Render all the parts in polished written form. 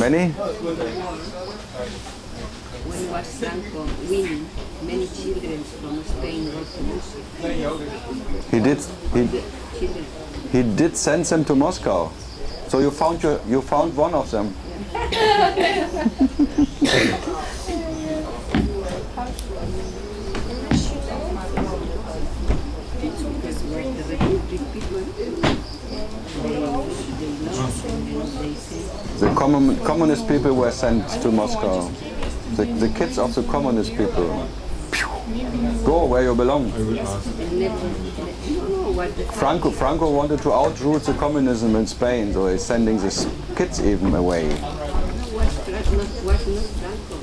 many? When was Franco winning, many children from Spain got to Moscow. He did send them to Moscow. So you found one of them. The communist people were sent to Moscow. The kids of the communist people. Go where you belong. Franco wanted to outroot the communism in Spain, so he's sending the kids even away. Was not Franco.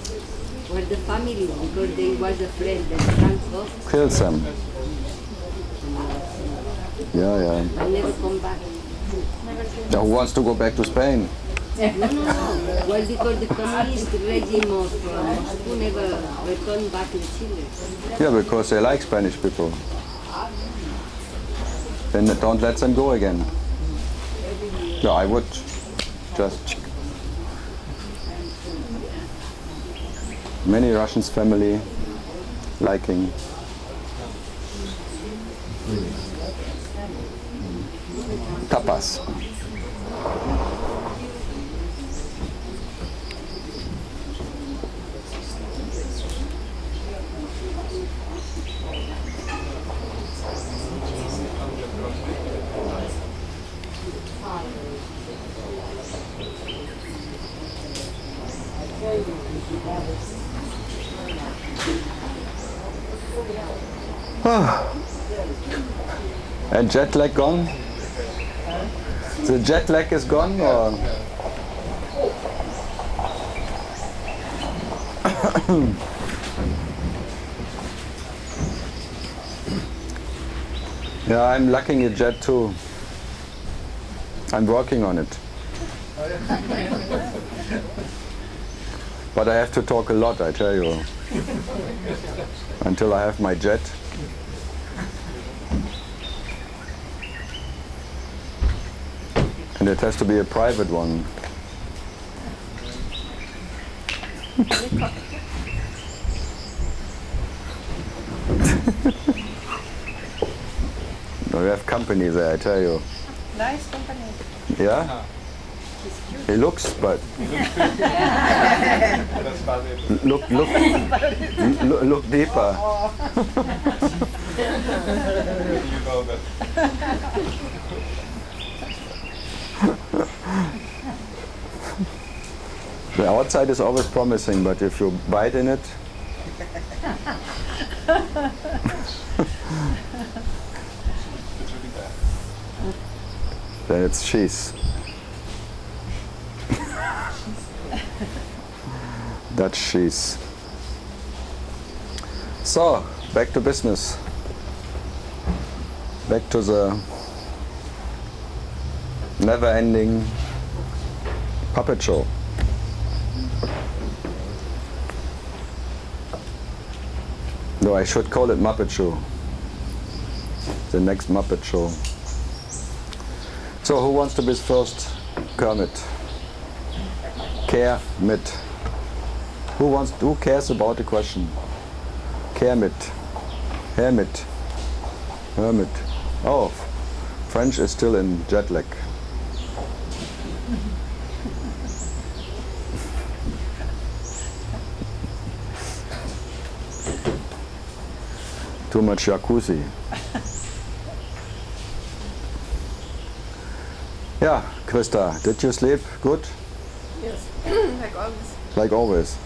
Was the family, because they was afraid that Franco kills them. Yeah. will never come back. Who wants to go back to Spain? No. Well, because the communist regime of Moscow never returned back the children. Yeah, because they like Spanish people. Then don't let them go again. Yeah, I would just... Many Russians family liking. Tapas. And jet lag gone? The jet lag is gone, or? Yeah, I'm lacking a jet too. I'm working on it. But I have to talk a lot, I tell you. Until I have my jet. And it has to be a private one. No, we have company there, I tell you. Nice company. Yeah? He looks, but look deeper. The outside is always promising, but if you bite in it, then it's cheese. Dutch cheese. So, back to business. Back to the never-ending puppet show. No, I should call it Muppet Show. The next Muppet Show. So, who wants to be first? Kermit. Kermit. Who cares about the question? Kermit. Hermit. Hermit. Oh, French is still in jet lag. Too much jacuzzi. Yeah, Krista, did you sleep good? Yes, like always. Like always.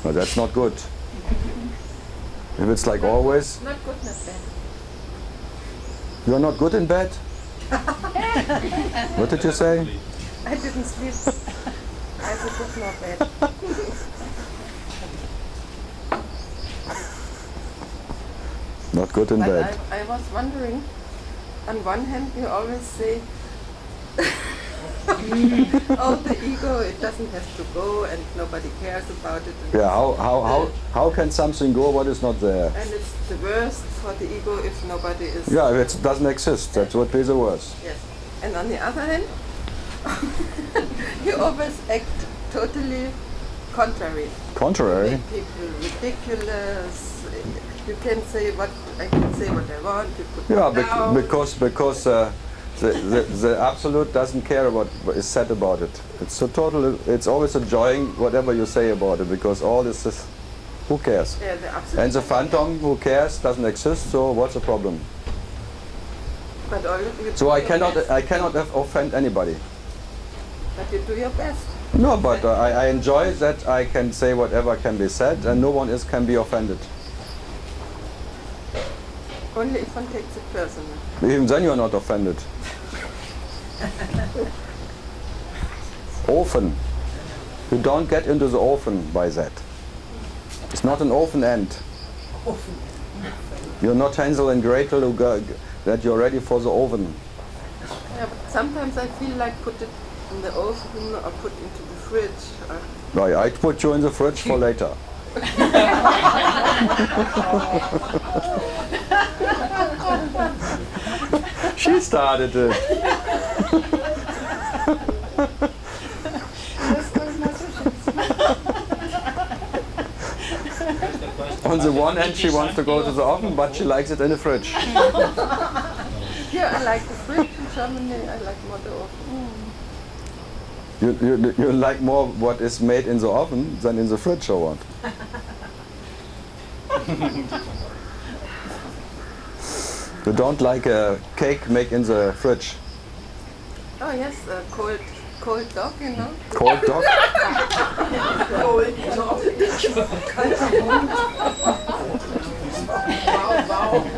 Well, that's not good. If it's like always, Not good, not bad. you're not good in bed? What did you say? I didn't sleep. I said good, not bad. Not good in But bed. I was wondering, on one hand you always say, oh, the ego, it doesn't have to go and nobody cares about it. And Yeah, how can something go what is not there? And it's the worst for the ego if nobody is... Yeah, if it doesn't exist, that would be the worst. Yes. And on the other hand, you always act totally contrary. Contrary. Make people ridiculous. You can say what I can say what I want. You put Yeah, me down. because the absolute doesn't care about what is said about it. It's so total. It's always enjoying whatever you say about it, because all this is, who cares? Yeah, the absolute. And the phantom, who cares, doesn't exist. So what's the problem? But all you So do I your cannot best. offend anybody. But you do your best. No, but I enjoy that I can say whatever can be said, and no one else can be offended. Only if one takes it personally. Even then you're not offended. Open. You don't get into the open by that. It's not an open end. You're not Hansel and Gretel who go, that you're ready for the oven. Yeah, but sometimes I feel like put it in the oven or put into the fridge. Right, I'd put you in the fridge for later. She started it. On the one hand, she wants to go to the oven, but she likes it in the fridge. Yeah, I like the fridge in Germany. I like more the oven. You like more what is made in the oven than in the fridge, or what? You don't like a cake made in the fridge? Oh yes, cold dog, you know. Cold dog?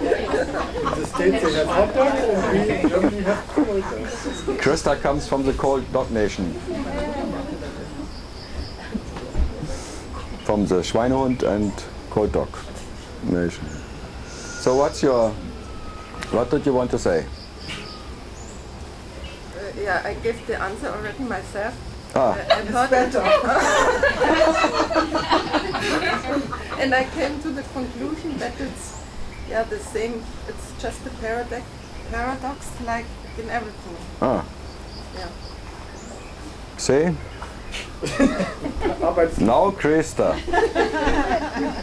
In the States they have hot dogs and we in Germany have cold dogs. Krista comes from the cold dog nation. From the Schweinehund and cold dog nation. So what did you want to say? Yeah, I gave the answer already myself. Ah, I thought and I came to the conclusion that it's the same. It's just a paradox like in everything. ah. Yeah. See? Now Krista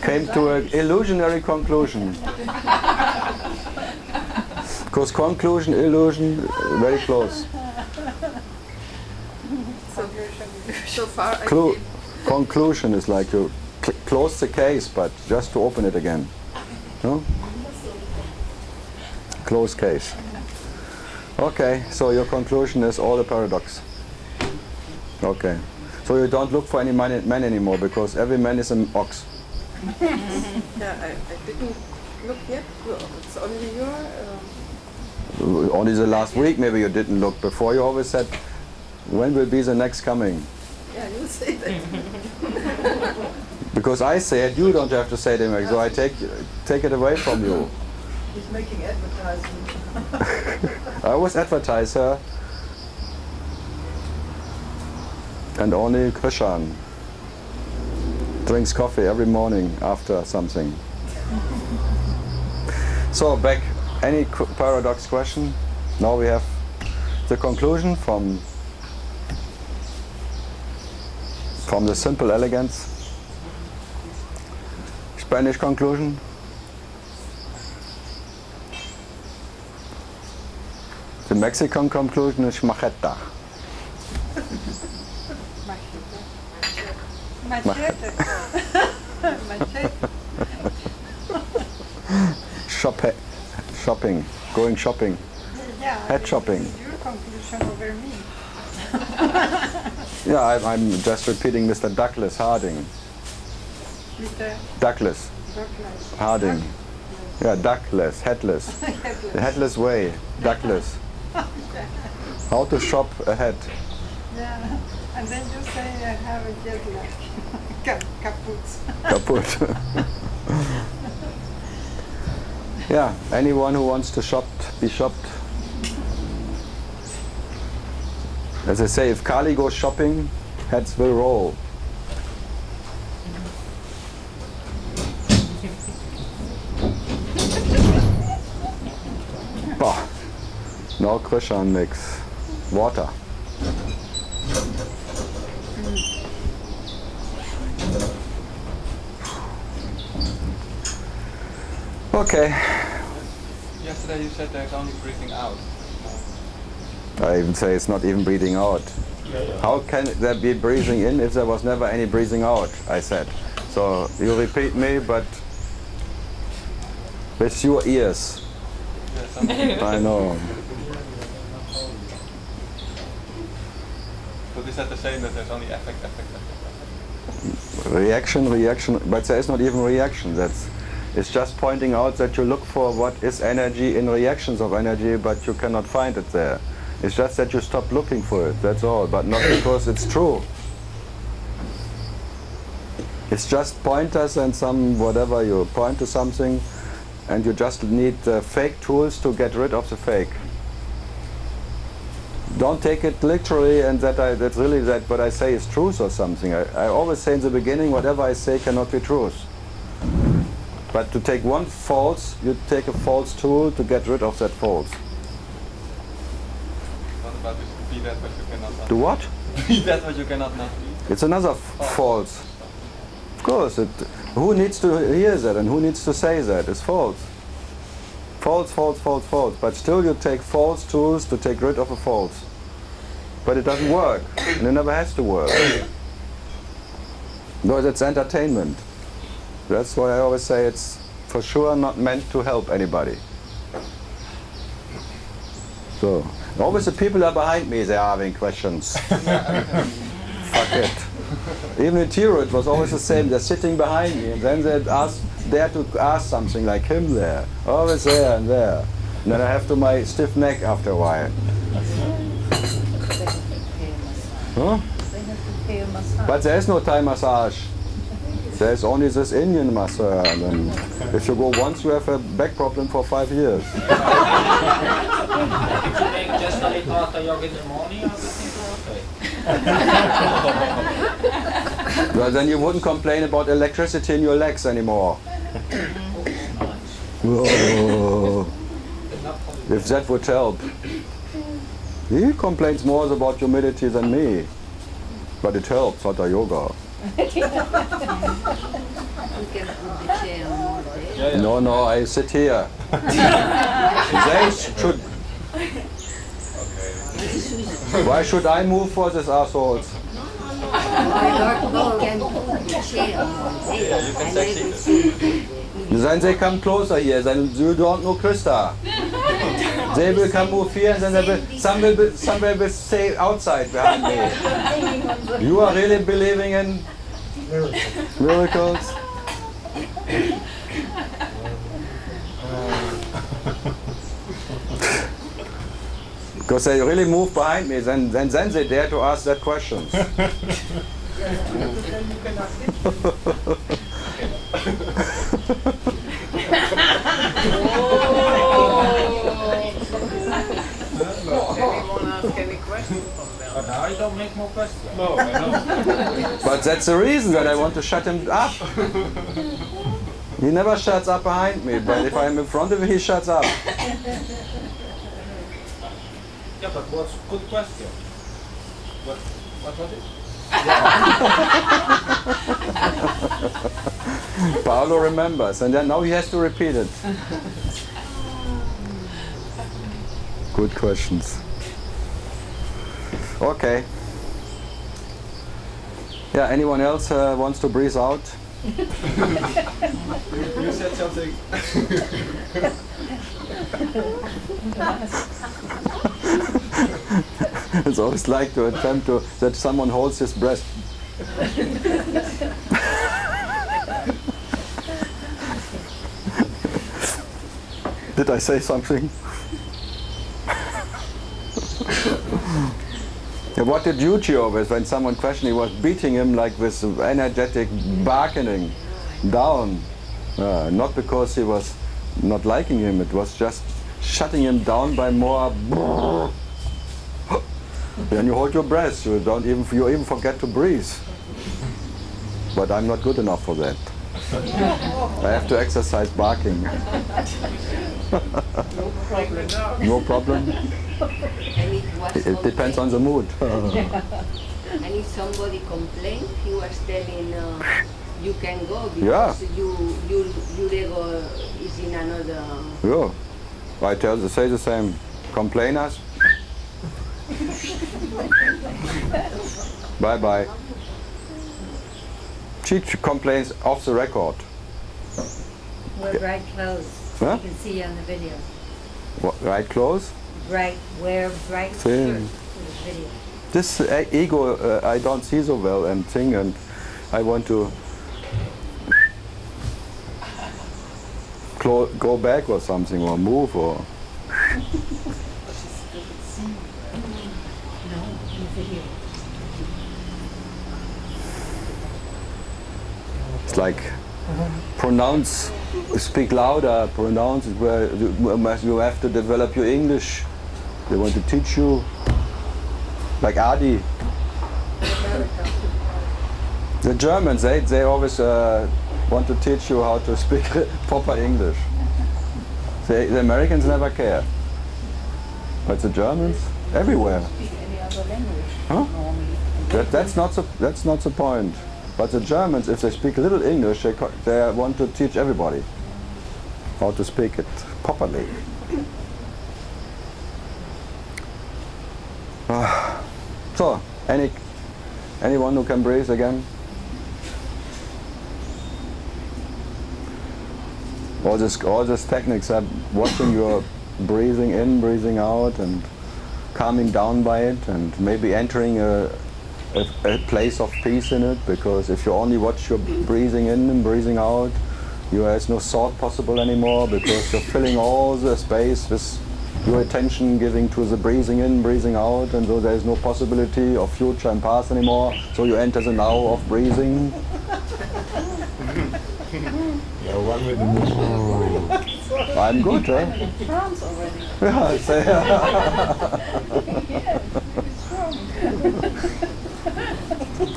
came to an illusionary conclusion. Because conclusion, illusion, very close. So far I feel Conclusion is like you close the case, but just to open it again. No? Close case. Okay, so your conclusion is all the paradox. Okay. So you don't look for any man anymore, because every man is an ox. yeah, I didn't look yet. It's only your. Only the last week maybe you didn't look. Before you always said, when will be the next coming? Yeah, you say that. Because I say it, you don't have to say it anymore. So I take it away from you. He's making advertisement. I was advertiser. And only Krishan drinks coffee every morning after something. So back, any paradox question? Now we have the conclusion from the simple elegance. Spanish conclusion. The Mexican conclusion is macheta. Machete. Machete. Shopping, going shopping, Yeah, head shopping. this is your conclusion over me. Yeah, I'm just repeating Mr. Douglas Harding. Mr. Douglas Douglas. Harding. Yeah, duckless, headless. The headless way, duckless. How to shop ahead. Yeah, and then you say I have a jet lag. Kaput. Kaput. Yeah, anyone who wants to shop, be shopped. As I say, if Kali goes shopping, heads will roll. Oh, no Krishan makes water. Okay. Yesterday you said there's only breathing out. I even say it's not even breathing out. How can there be breathing in if there was never any breathing out, I said. So you repeat me, but with your ears. I know. But is that the same that there's only effect? Reaction, but there is not even reaction. It's just pointing out that you look for what is energy in reactions of energy, but you cannot find it there. It's just that you stop looking for it, that's all, but not because it's true. It's just pointers and some whatever, you point to something and you just need fake tools to get rid of the fake. Don't take it literally and that really that what I say is truth or something. I always say in the beginning, whatever I say cannot be truth. But to take one false, you take a false tool to get rid of that false. What about this? Be that what you cannot not? Do what? Be that what you cannot not be? It's another false. Of course, who needs to hear that and who needs to say that? It's false. False, false, false, false. But still you take false tools to take rid of a false. But it doesn't work. And it never has to work. Because it's entertainment. That's why I always say it's for sure not meant to help anybody. So, always the people are behind me, they are having questions. Fuck it. Even in Tiro it was always the same, they're sitting behind me and then they dare to ask something like him there. Always there and there. And then I have to my stiff neck after a while. Huh? But there is no Thai massage. There's only this Indian massage, and if you go once, you have a back problem for 5 years. Just a little after yoga in the morning, everything's okay. Well, then you wouldn't complain about electricity in your legs anymore. Whoa. If that would help. He complains more about humidity than me, but it helps, Hatha Yoga. You can put the chair more there. No, I sit here. They should. Why should I move for these assholes? You can put the chair more there. you can And say I will see. Then they come closer here, then you don't know Krista. They will come move here and then some will stay outside behind me. You are really believing in miracles? Because they really move behind me, then they dare to ask that question. Anyone ask any questions from them? But now I don't make more questions. No, I know. But that's the reason that I want to shut him up. He never shuts up behind me, but if I'm in front of him, he shuts up. Yeah, but what's good question? What was it? Paolo remembers, and then now he has to repeat it. Good questions. Okay. Yeah, anyone else wants to breathe out? You said something. It's always like to attempt to that someone holds his breath. Did I say something? Yeah, what did Yuji always, when someone questioned, he was beating him like with energetic bargaining down. Not because he was not liking him, it was just shutting him down by more. Then you hold your breath, you even forget to breathe. But I'm not good enough for that. I have to exercise barking. No problem. And it was It depends on the mood. And if somebody complained, he was telling, you can go Yeah. because your ego is in another. Yeah. Say the same. Complainers. Bye bye. She complains off the record. Wear bright clothes. Huh? You can see on the video. What, right clothes? Wear bright Same. shirts for the video. This ego I don't see so well and thing, and I want to go back or something, or move, or No, in the video. it's like pronounce, speak louder, pronounce it where you have to develop your English. They want to teach you, like Adi. The Germans, they always want to teach you how to speak proper English. The Americans never care. But the Germans, everywhere. Huh? That's not the point. But the Germans, if they speak a little English, they want to teach everybody how to speak it properly. So, anyone who can breathe again? All these techniques are watching your breathing in, breathing out, and calming down by it, and maybe entering a place of peace in it, because if you only watch your breathing in and breathing out, there's no thought possible anymore, because you're filling all the space with your attention giving to the breathing in, breathing out, and so there's no possibility of future and past anymore, so you enter the now of breathing. You're one with the movement. I'm good, huh? France already. Yeah,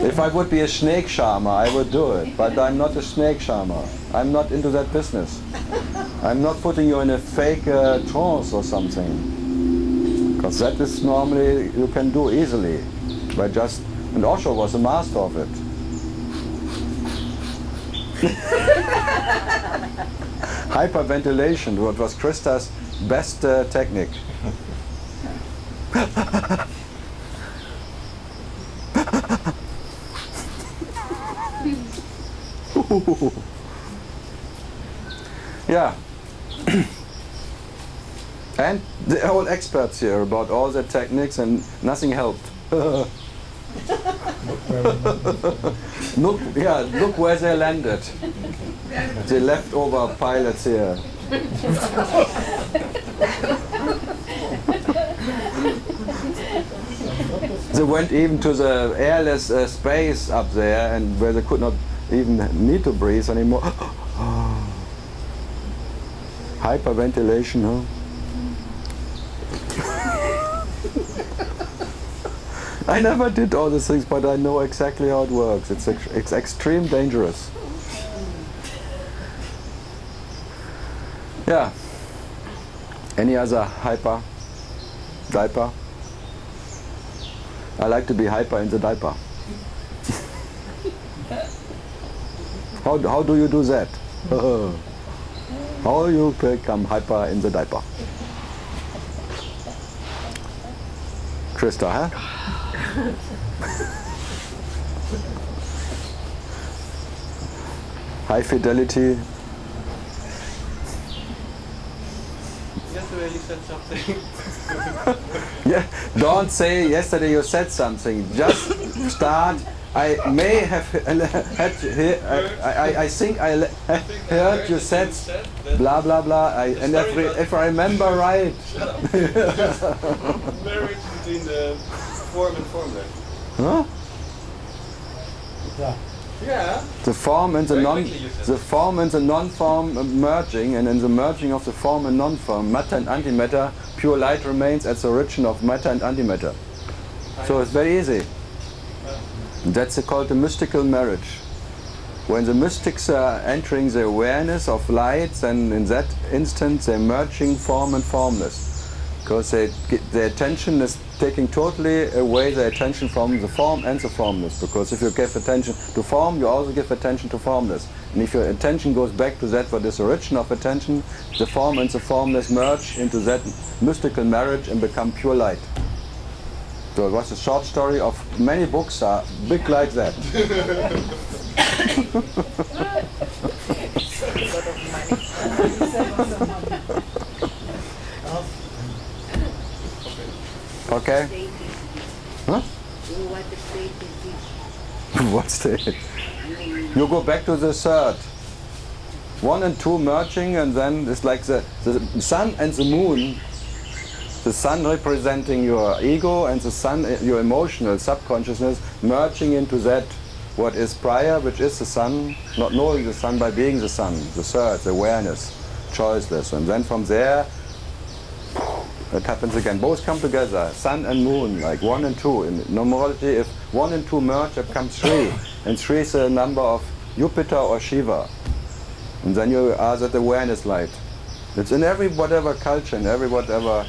if I would be a snake charmer, I would do it. But I'm not a snake charmer. I'm not into that business. I'm not putting you in a fake trance or something. Because that is normally you can do easily. And Osho was a master of it. Hyperventilation, what was Krista's best technique. Yeah. And the whole experts here about all the techniques, and nothing helped. Look where they landed. The leftover pilots here. They went even to the airless space up there, and where they could not even need to breathe anymore. Hyperventilation, huh? I never did all these things, but I know exactly how it works. It's extreme dangerous. Yeah. Any other diaper? I like to be hyper in the diaper. How do you do that? How you become hyper in the diaper? Krista, huh? High fidelity. Yesterday you said something. Yeah, don't say yesterday you said something. Just start. I may have I think I heard you said blah blah blah. And if I remember right. Marriage between the form and formless. Huh? Yeah. The form and the non-form merging, and in the merging of the form and non-form, matter and antimatter, pure light remains at the origin of matter and antimatter. So it's very easy. That's called the mystical marriage. When the mystics are entering the awareness of lights, and in that instant they're merging form and formless. because their attention is taking totally away their attention from the form and the formless. Because if you give attention to form, you also give attention to formless. And if your attention goes back to that what is the origin of attention, the form and the formless merge into that mystical marriage and become pure light. So it was a short story of many books are big like that. Okay? Huh? What the state is this? What state? You go back to the third. 1 and 2 merging, and then it's like the sun and the moon. The sun representing your ego and the sun, your emotional subconsciousness, merging into that what is prior, which is the sun, not knowing the sun by being the sun, the third, the awareness, choiceless. And then from there, it happens again. Both come together, sun and moon, like 1 and 2. In numerology, if 1 and 2 merge, it comes 3. And 3 is the number of Jupiter or Shiva. And then you are that awareness light. It's in every whatever culture, in every whatever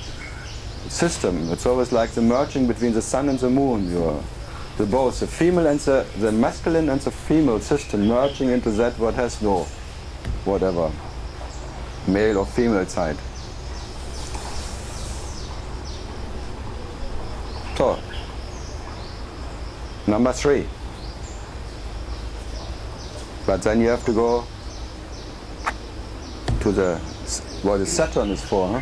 system. It's always like the merging between the sun and the moon. The both, the female and the masculine and the female system merging into that what has no whatever male or female side. So, number 3. But then you have to go to the what is Saturn is for, huh?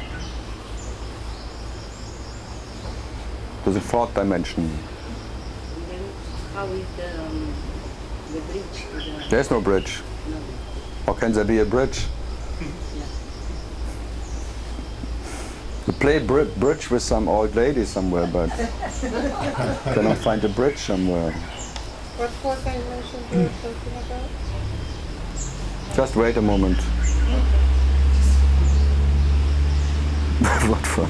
To the 4th dimension. Then how is the bridge to the... There's no bridge. No. How can there be a bridge? Yeah. You play bridge with some old lady somewhere, but cannot find a bridge somewhere. What 4th dimension you were talking about? Just wait a moment. What for?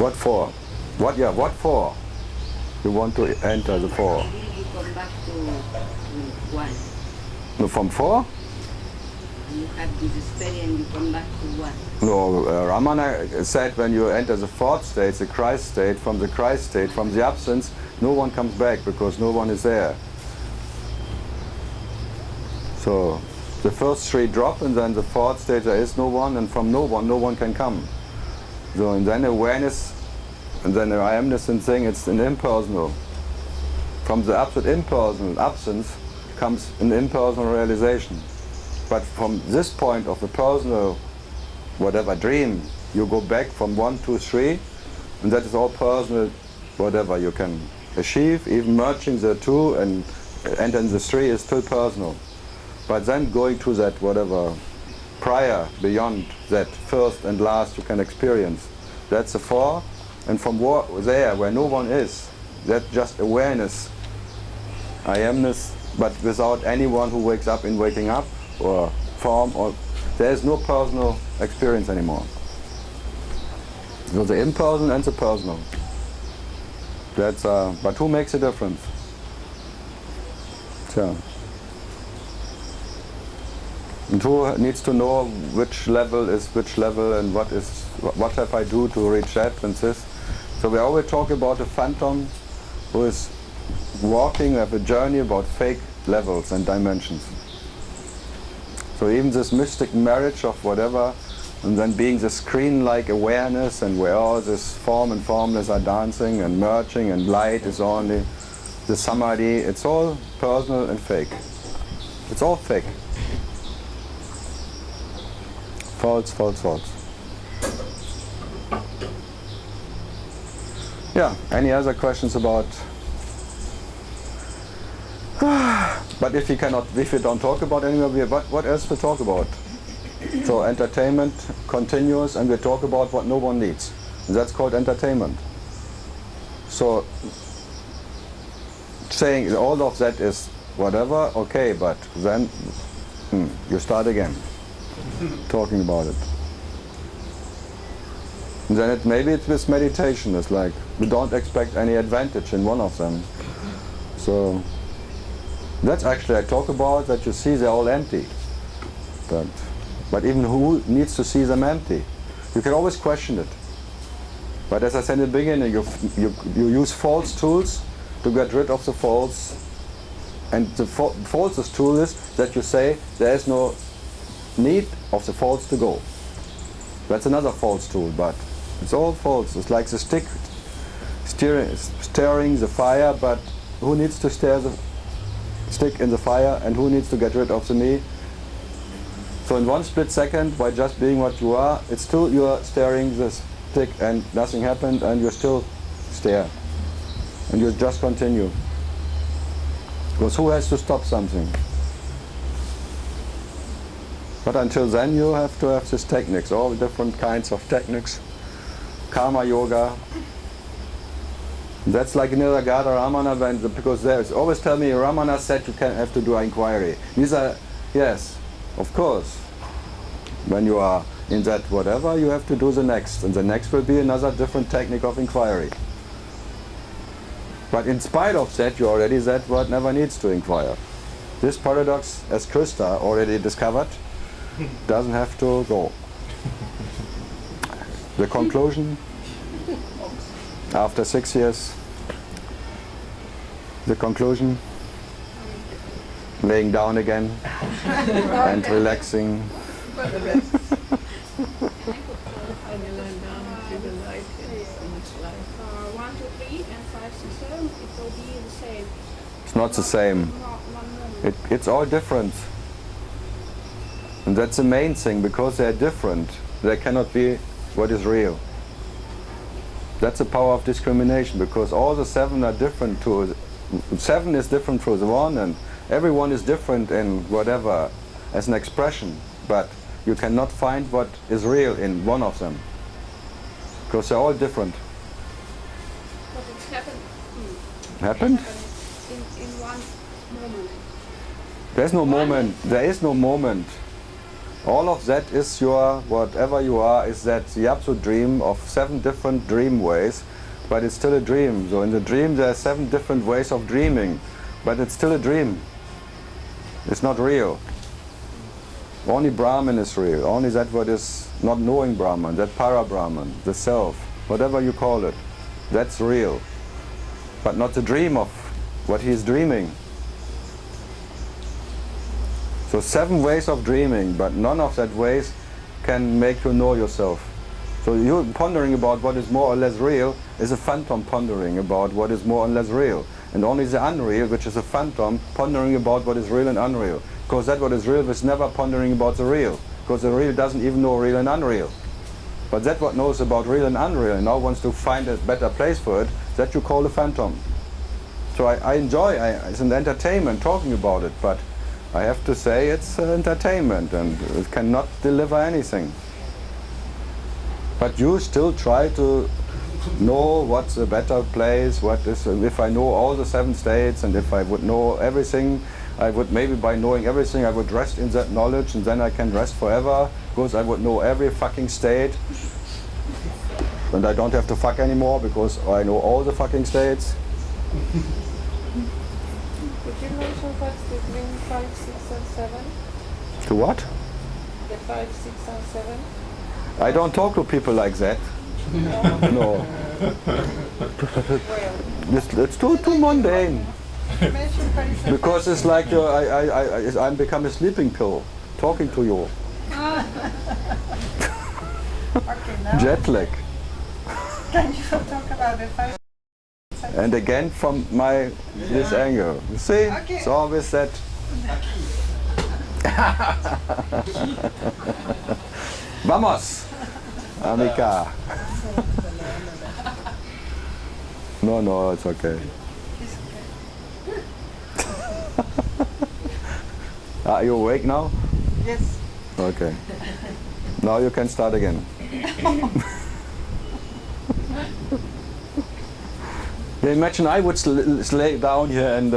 What for? What? Yeah. What for? You want to enter the 4? You come back to 1. No, from 4? And you have this experience, you come back to 1. No, Ramana said when you enter the 4th state, the Christ state, from the absence, no one comes back because no one is there. So the first 3 drop, and then the 4th state there is no one, and from no one can come. So and then awareness, and then the I amness and thing, it's an impersonal. From the absolute impersonal absence comes an impersonal realization. But from this point of the personal, whatever dream, you go back from 1, 2, 3, and that is all personal, whatever you can achieve. Even merging the 2 and entering the 3 is still personal. But then going to that whatever prior, beyond that first and last you can experience, that's the 4. And from there, where no one is, that's just awareness, I amness, but without anyone who wakes up in waking up, or form, or there is no personal experience anymore. So the impersonal and the personal. That's but who makes a difference? So, and who needs to know which level is which level and what have I do to reach that and this. So we always talk about a phantom who is walking of a journey about fake levels and dimensions. So even this mystic marriage of whatever, and then being the screen-like awareness, and where all this form and formless are dancing and merging, and light is only the samadhi, it's all personal and fake. It's all fake. False, false, false. Yeah, any other questions about... But if you don't talk about anymore, what else to talk about? So entertainment continues, and we talk about what no one needs. And that's called entertainment. So saying all of that is whatever, okay, but then you start again talking about it. And then maybe it's with meditation. It's like we don't expect any advantage in one of them. So that's actually I talk about that you see they're all empty. But even who needs to see them empty? You can always question it. But as I said in the beginning, you use false tools to get rid of the false. And the falsest tool is that you say there is no need of the false to go. That's another false tool, but it's all false. It's like the stick stirring the fire, but who needs to stir the stick in the fire and who needs to get rid of the me? So in one split second, by just being what you are, it's still you are stirring the stick and nothing happened and you still stare. And you just continue. Because who has to stop something? But until then you have to have these techniques, all different kinds of techniques. Karma yoga. That's like Niragata Ramana, because there's always tell me Ramana said you can have to do inquiry. These are, yes, of course. When you are in that whatever, you have to do the next. And the next will be another different technique of inquiry. But in spite of that, you already said what never needs to inquire. This paradox, as Krista already discovered, doesn't have to go. The conclusion, after 6 years, the conclusion, laying down again and relaxing. It's not the same. It's all different. And that's the main thing, because they're different. They cannot be what is real. That's the power of discrimination, because all the seven are different to... Seven is different for the one, and everyone is different in whatever, as an expression. But you cannot find what is real in one of them. Because they're all different. But it's happened. Happened? In one moment. There's no moment. There is no moment. All of that is your, whatever you are, is that the absolute dream of 7 different dream ways, but it's still a dream. So in the dream there are 7 different ways of dreaming, but it's still a dream. It's not real. Only Brahman is real. Only that what is not knowing Brahman, that para-Brahman, the self, whatever you call it, that's real. But not the dream of what he is dreaming. So 7 ways of dreaming, but none of that ways can make you know yourself. So you pondering about what is more or less real is a phantom pondering about what is more or less real. And only the unreal, which is a phantom, pondering about what is real and unreal. Because that what is real is never pondering about the real. Because the real doesn't even know real and unreal. But that what knows about real and unreal and now wants to find a better place for it, that you call a phantom. So I enjoy, it's an entertainment talking about it, but I have to say it's entertainment and it cannot deliver anything. But you still try to know what's a better place, what is, if I know all the 7 states and if I would know everything, I would maybe by knowing everything I would rest in that knowledge and then I can rest forever because I would know every fucking state and I don't have to fuck anymore because I know all the fucking states. Could you mention what's between 5, 6 and 7? To what? The 5, 6 and 7? I don't talk to people like that. No. It's too mundane. Because it's like I'm become a sleeping pill talking to you. Okay, now Jet lag. can you talk about the 5? And again from this angle. You see? Okay. It's always that. Vamos, Amika. No, it's okay. Are you awake now? Yes. Okay. Now you can start again. Yeah, imagine I would lay down here and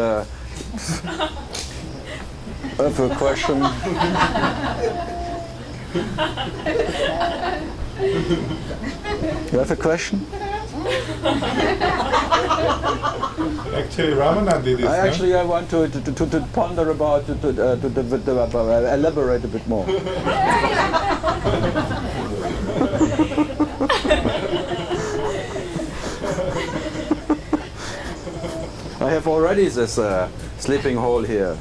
have a question. You have a question? Actually, Ramana did it. I want to ponder about, to elaborate a bit more. I have already this sleeping hole here.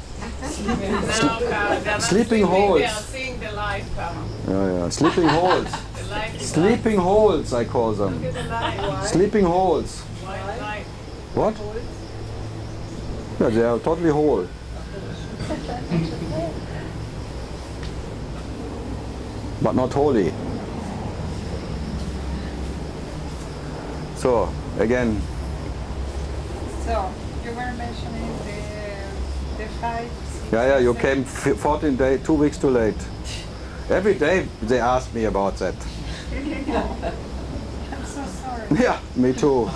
Sleeping holes. We are seeing the light come. Yeah. Sleeping holes. The light is Sleeping holes, I call them. the light. Sleeping holes. White light. What? Yeah, they are totally whole. But not holy. So, again, So, you were mentioning the 5, 6, yeah, you 7. came 14 days, 2 weeks too late. Every day they ask me about that. I'm so sorry. Yeah, me too.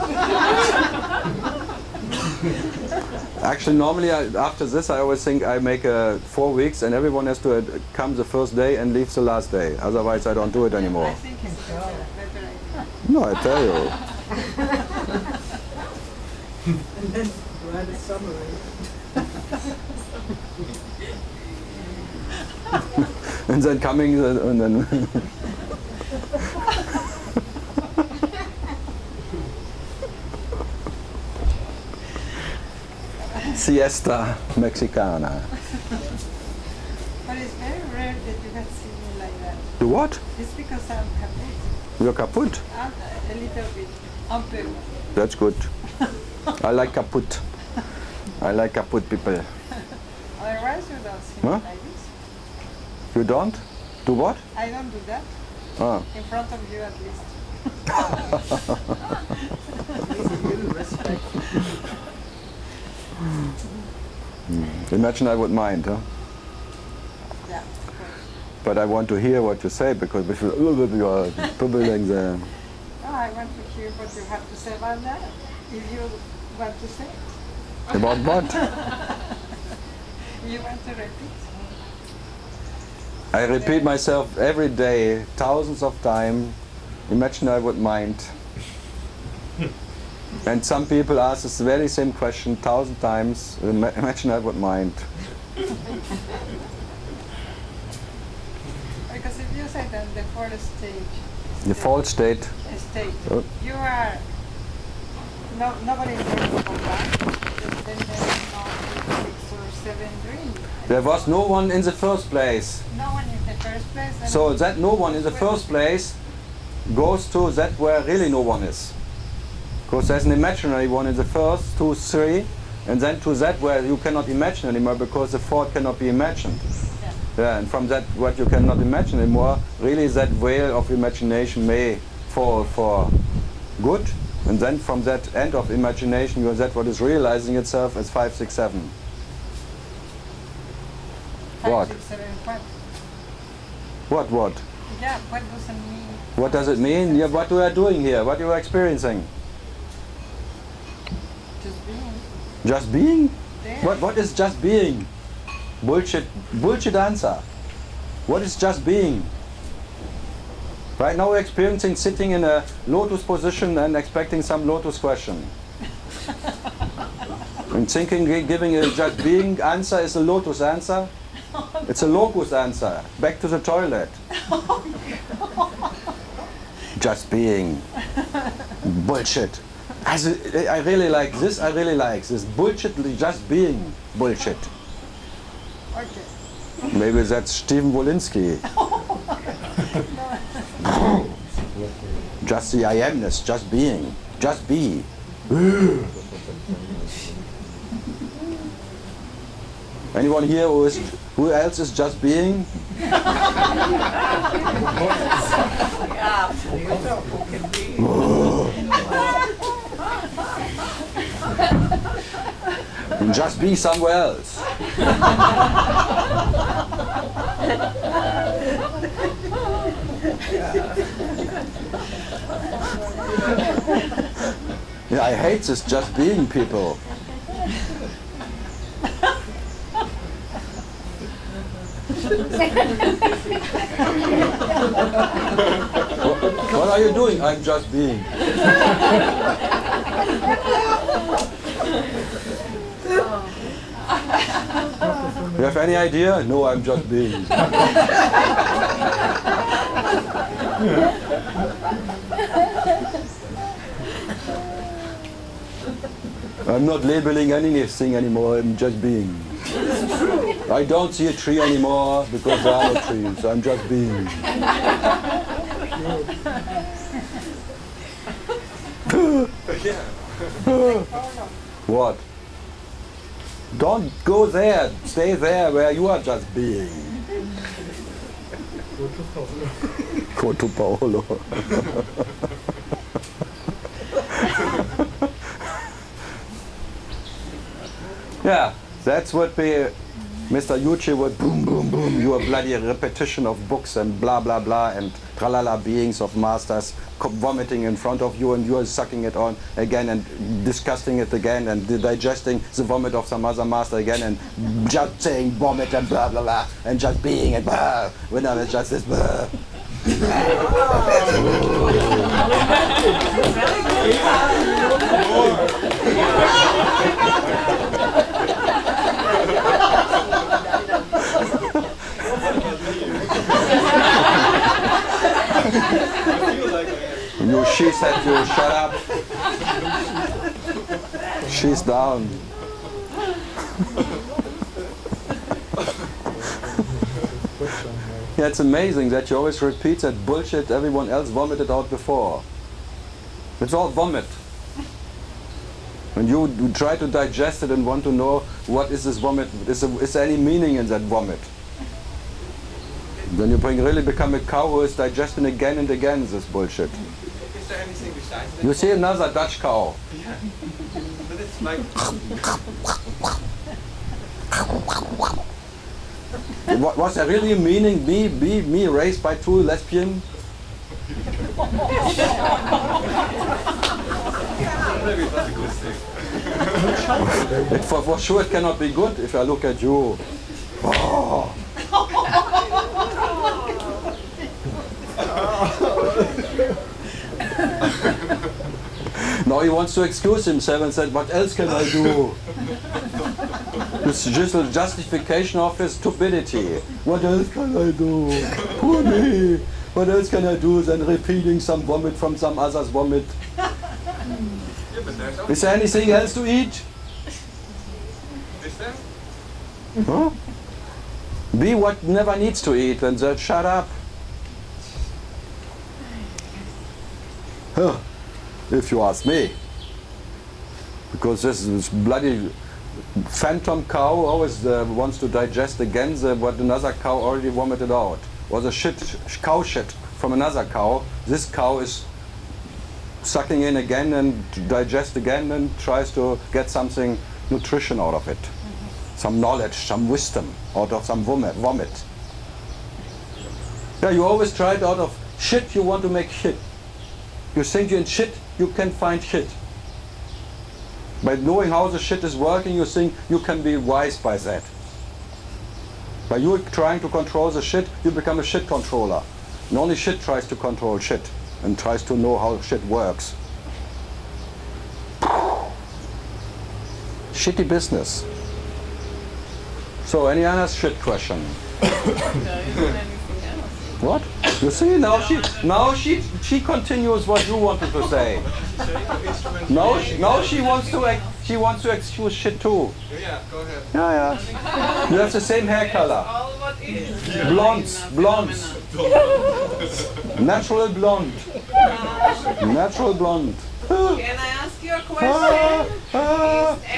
Actually, normally after this I always think I make 4 weeks and everyone has to come the first day and leave the last day. Otherwise I don't do it anymore. I think it's better idea. No, I tell you. And then write a summary. And then coming and then... Siesta Mexicana. But it's very rare that you can see me like that. You what? It's because I'm kaput. You're kaput. I'm a little bit. Un peu. That's good. I like kaput. I like kaput people. Otherwise you don't see Huh? me like this. You don't? Do what? I don't do that. Ah. In front of you at least. Imagine I would mind, huh? Yeah, of course. But I want to hear what you say because if you are bubbling there. No, I want to hear what you have to say about that. If you want to say it. About what? You want to repeat? I repeat myself every day, thousands of times. Imagine I would mind. And some people ask this very same question 1,000 times. Imagine I would mind. Because if you say that the fourth stage, The false state. Oh. you are nobody knows about that. Then there is no 6 or 7 dreams. There was no one in the first place. No one in the first place. And So that no one in the first place goes to that where really no one is. Because there's an imaginary one in the first, 2, 3, and then to that where you cannot imagine anymore because the thought cannot be imagined. Yeah, and from that what you cannot imagine anymore, really that veil of imagination may fall for good, and then from that end of imagination, you that what is realizing itself as 5, 6, 7. 5, What? 6, 7, what? What? Yeah, what does it mean? What does it mean? Yeah, what we are doing here? What you are experiencing? Just being Just being? there. What is just being? Bullshit answer. What is just being? Right now we're experiencing sitting in a lotus position and expecting some lotus question. And thinking giving a just being answer is a lotus answer. It's a locus answer. Back to the toilet. Just being. Bullshit. I really like this. I really like this. Bullshit, just being. Bullshit. Okay. Maybe that's Stephen Wolinski. Just the I amness, just being. Just be. Anyone here who else is just being? Just be somewhere else. Yeah, I hate this just being people. What are you doing? I'm just being. You have any idea? No, I'm just being. I'm not labeling anything anymore, I'm just being. I don't see a tree anymore because there are no trees, I'm just being. What? Don't go there, stay there where you are just being. Go to Paolo. Yeah, that's what Mr. Yuchi would boom, boom, boom, you are bloody repetition of books and blah, blah, blah, and tralala beings of masters vomiting in front of you and you are sucking it on again and disgusting it again and digesting the vomit of some other master again and just saying vomit and blah, blah, blah, and just being and blah, when I was just this blah. She said you shut up. She's down. Yeah, it's amazing that you always repeat that bullshit everyone else vomited out before. It's all vomit. When you try to digest it and want to know what is this vomit, is there any meaning in that vomit? Then you really become a cow who is digesting again and again this bullshit. Is there anything besides that? You see another Dutch cow. Yeah. But it's like... Was there really a meaning, me raised by two lesbians? Maybe it's not a good thing. For sure it cannot be good if I look at you. Oh. Now he wants to excuse himself and said, what else can I do? It's just a justification of his stupidity. What else can I do? Poor me. What else can I do than repeating some vomit from some other's vomit? Is there anything else to eat? Is there? Huh? Be what never needs to eat and then shut up. Huh. If you ask me. Because this bloody phantom cow always wants to digest again what another cow already vomited out. Or the cow shit from another cow. This cow is sucking in again and digest again and tries to get something nutrition out of it. Some knowledge, some wisdom out of some vomit. Yeah, you always try it out of shit, you want to make shit. You think you're in shit, you can find shit. By knowing how the shit is working, you think you can be wise by that. By you trying to control the shit, you become a shit controller. And only shit tries to control shit and tries to know how shit works. Shitty business. So, any other shit question? What? You see, now she continues what you wanted to say. Now she wants to excuse shit too. Yeah, go ahead. Yeah. You have the same hair color. Blondes. Natural blonde. Natural blonde. Can I ask you a question?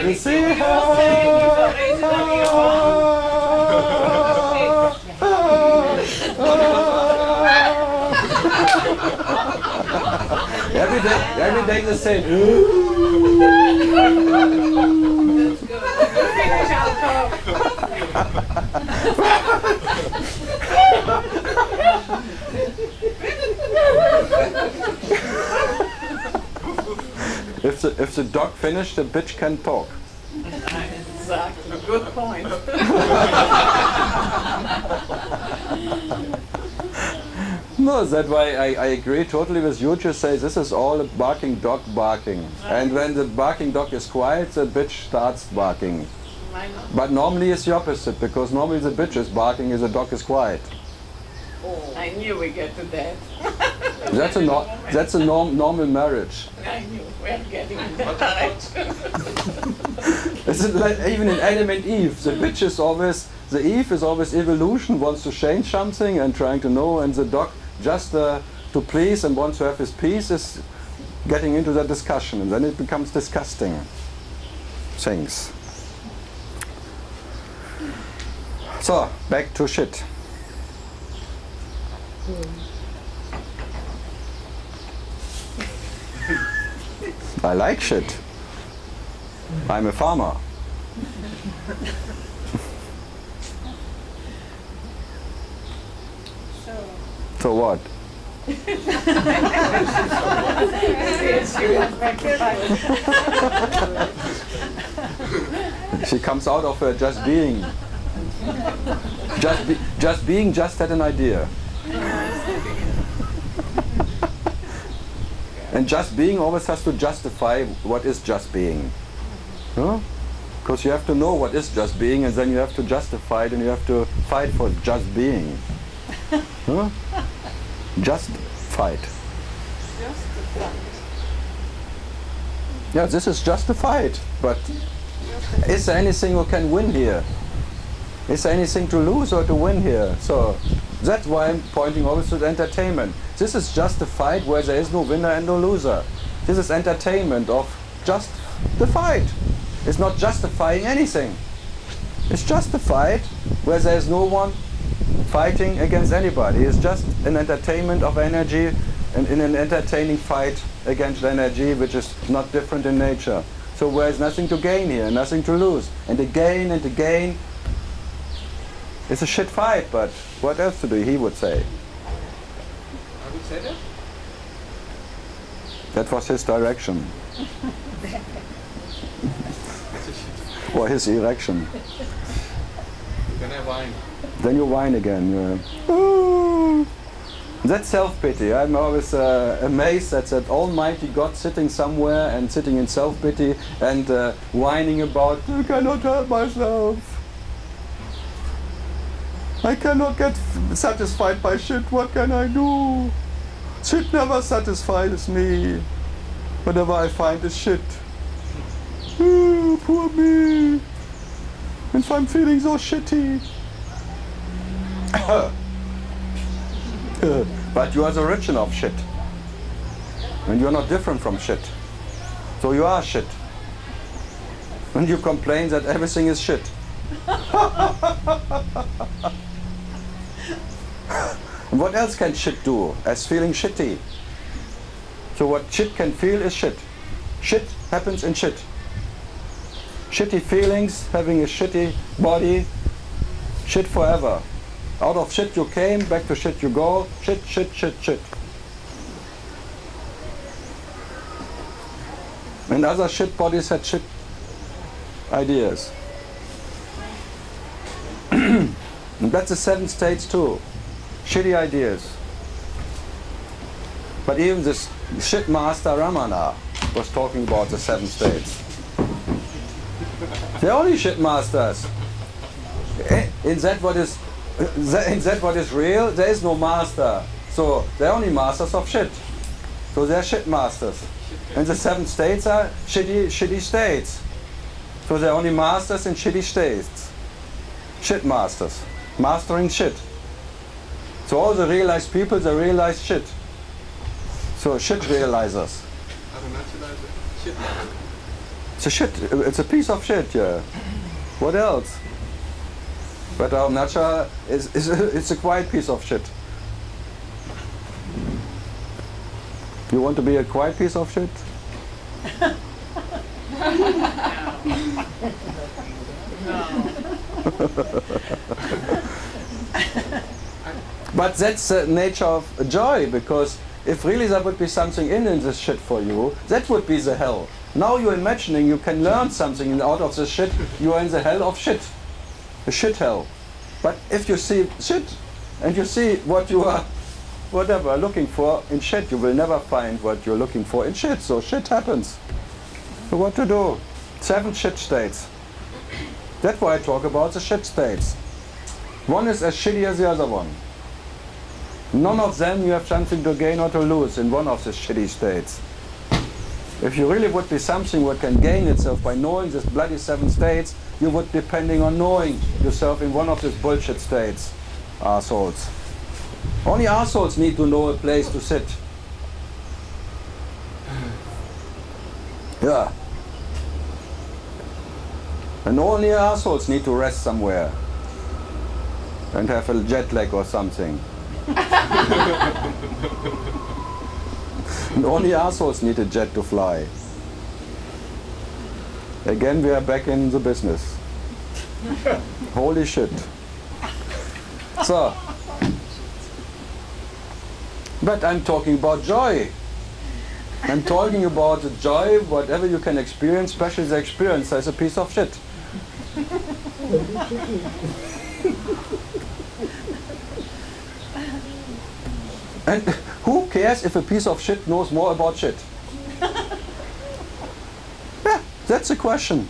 You see? Every day the same. If the dog finished, the bitch can talk. Exactly. Good point. No, that's why I agree totally with you to say this is all a barking dog barking. And when the barking dog is quiet, the bitch starts barking. But normally it's the opposite, because normally the bitch is barking and the dog is quiet. I knew we get to that. That's a normal marriage. I knew we're getting in the direction. It's like even in Adam and Eve, the Eve is always evolution, wants to change something and trying to know, and the dog just to please and wants to have his peace is getting into that discussion, and then it becomes disgusting things. So, back to shit. I like shit. I'm a farmer. So what? She comes out of her just being. Just being just had an idea. And just being always has to justify what is just being. Huh? Because you have to know what is just being, and then you have to justify it, and you have to fight for just being. Huh? Just fight. Yeah, this is just a fight. But is there anything who can win here? Is there anything to lose or to win here? So that's why I'm pointing always to the entertainment. This is just a fight where there is no winner and no loser. This is entertainment of just the fight. It's not justifying anything. It's just a fight where there is no one fighting against anybody. It's just an entertainment of energy and in an entertaining fight against energy, which is not different in nature. So there's nothing to gain here, nothing to lose. And again, it's a shit fight, but what else to do, he would say. I would say that. That was his direction. Or his erection. Then I whine. Then you whine again. Yeah. That's self-pity. I'm always amazed that almighty God sitting somewhere and sitting in self-pity and whining about, I cannot help myself. I cannot get satisfied by shit. What can I do? Shit never satisfies me. Whatever I find is shit. Poor me. And I'm feeling so shitty. But you are the origin of shit. And you are not different from shit. So you are shit. And you complain that everything is shit. And what else can shit do as feeling shitty? So what shit can feel is shit. Shit happens in shit. Shitty feelings, having a shitty body, shit forever. Out of shit you came, back to shit you go, shit, shit, shit, shit. And other shit bodies had shit ideas. And that's the 7 states too. Shitty ideas. But even this shit master Ramana was talking about the 7 states. They're only shit masters. In that what is real, there is no master. So they're only masters of shit. So they're shit masters. And the 7 states are shitty states. So they're only masters in shitty states. Shit masters. Mastering shit. So all the realized people, they realize shit. So shit realizers. It's a shit. It's a piece of shit, yeah. What else? But our nature it's a quiet piece of shit. You want to be a quiet piece of shit? But that's the nature of joy, because if really there would be something in this shit for you, that would be the hell. Now you're imagining you can learn something out of the shit, you are in the hell of shit. The shit hell. But if you see shit, and you see what you are, whatever, looking for in shit, you will never find what you're looking for in shit, so shit happens. So what to do? 7 shit states. That's why I talk about the shit states. One is as shitty as the other one. None of them you have something to gain or to lose in one of these shitty states. If you really would be something what can gain itself by knowing this bloody 7 states, you would be depending on knowing yourself in one of these bullshit states. Arseholes. Only arseholes need to know a place to sit. Yeah. And only assholes need to rest somewhere and have a jet lag or something. And only assholes need a jet to fly. Again, we are back in the business. Holy shit. So, but I'm talking about joy. I'm talking about the joy, whatever you can experience, especially the experience as a piece of shit. And who cares if a piece of shit knows more about shit? Yeah, that's the question.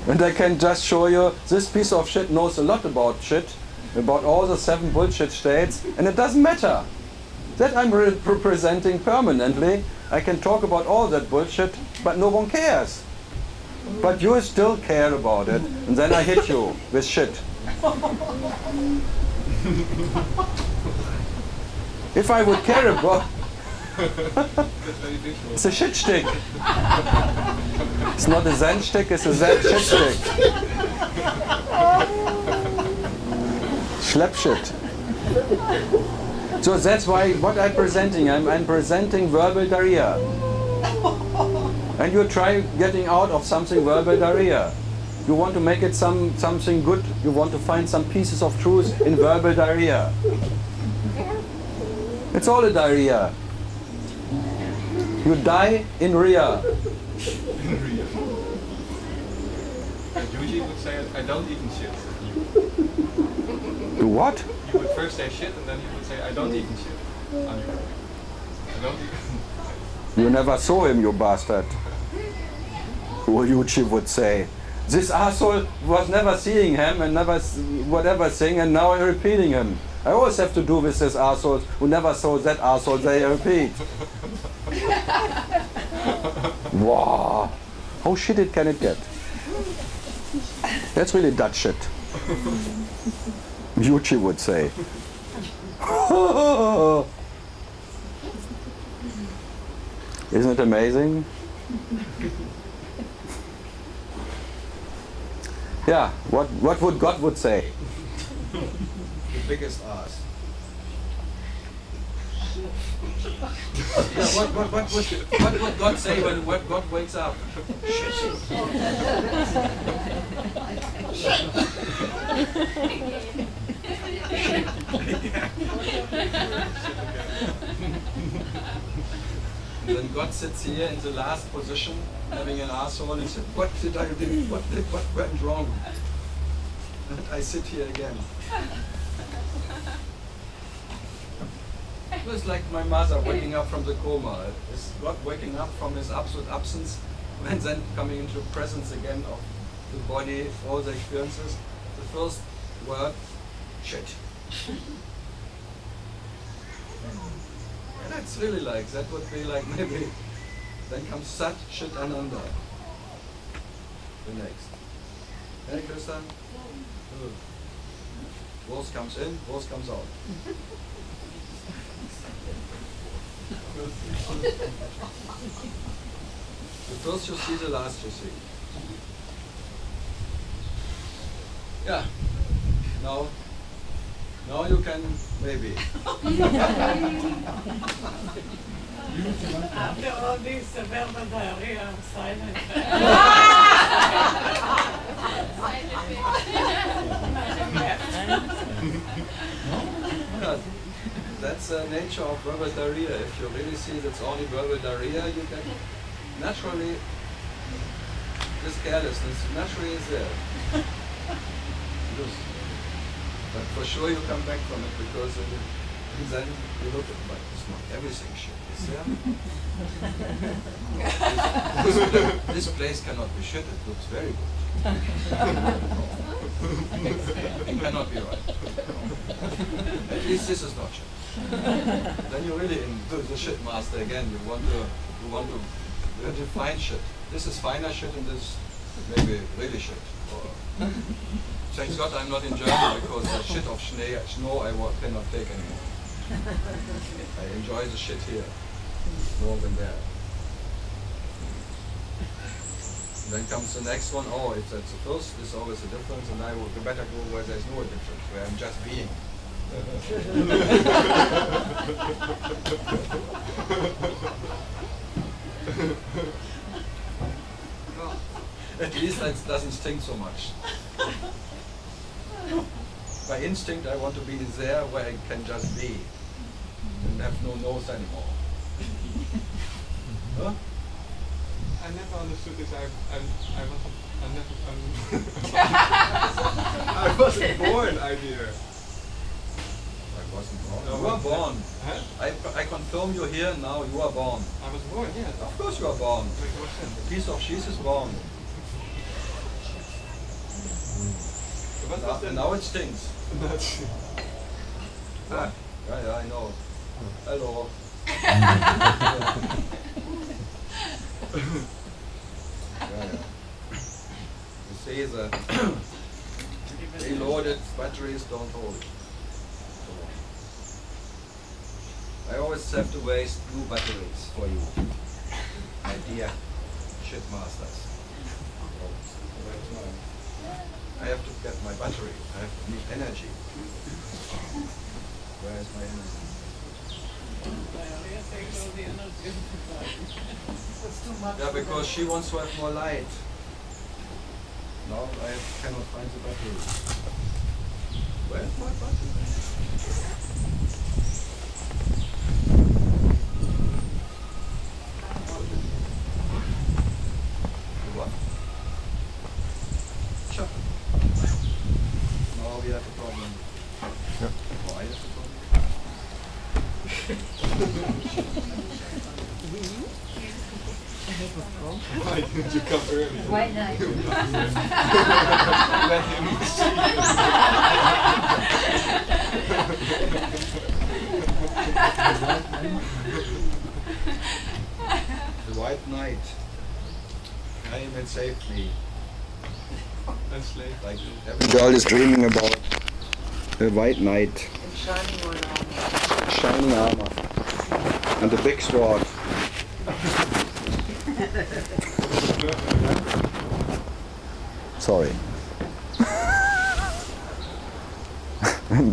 And I can just show you, this piece of shit knows a lot about shit, about all the 7 bullshit states, and it doesn't matter. That I'm representing permanently. I can talk about all that bullshit, but no one cares. But you still care about it, and then I hit you with shit. If I would care about... It's a shit stick. It's not a Zen stick, it's a Zen shit stick. Schlep shit. So that's why what I'm presenting. I'm presenting verbal diarrhea. And you try getting out of something verbal diarrhea. You want to make it something good. You want to find some pieces of truth in verbal diarrhea. It's all a diarrhea. You die in Rhea. Usually you would say, I don't even shit. Do what? You would first say shit and then you would say, I don't even shit. I don't even. You never saw him, you bastard. Yuchi would say. This asshole was never seeing him and never whatever thing, and now I'm repeating him. I always have to do with this assholes who never saw that asshole they repeat. Wow. How shitty can it get? That's really Dutch shit. Yuchi would say. Isn't it amazing? Yeah, what would God would say? The biggest ass. Yeah, what would God say when God wakes up? Then God sits here in the last position, having an asshole, and said, "What did I do? What went wrong?" And I sit here again. It was like my mother waking up from the coma. It's God waking up from his absolute absence and then coming into presence again of the body, all the experiences. The first word, shit. And it's really like, that would be like maybe, then comes Sat, Shit, and Under. The next. Hey, Christian? Words comes in, words comes out. The first you see, the last you see. Yeah. Now you can maybe. After all this verbal diarrhea, I'm silent. Yeah, that's the nature of verbal diarrhea. If you really see that's only verbal diarrhea, you can naturally, this carelessness naturally is there. But for sure you come back from it because And then you look at, but it's not everything shit, is there? this place cannot be shit, it looks very good. It cannot be right. At least this is not shit. Then you really into the shit master again. You want to find shit. This is finer shit and this maybe really shit. Or, thank God I'm not in Germany because the shit of snow I cannot take anymore. I enjoy the shit here more than there. Then comes the next one. Oh, it's at the first. There's always a difference, and I would better go where there's no difference, where I'm just being. At least that doesn't stink so much. By instinct, I want to be there where I can just be and have no nose anymore. Huh? I never understood this. I wasn't born, idea. I wasn't born. No, You are born. Huh? I confirm you here now. You are born. I was born, yes. Of course you are born. Make more sense. A piece of cheese is born. What was that? And now it stinks. That's Ah, yeah, I know. Hello. Yeah. You see the reloaded batteries don't hold. So I always have to waste new batteries for you, my dear shit masters. I have to get my battery. I have to need energy. Where is my energy? Yeah, because she wants to have more light. Now I cannot find the battery. Where's my battery? What? Sure. Now we have a problem. Yeah. Oh, I have a problem. why didn't you come early? White night. Let him see. The white knight came and saved me. Enslaved. Like every girl is dreaming about a white knight. In shining one armor. Shining armor. And a big sword. Sorry.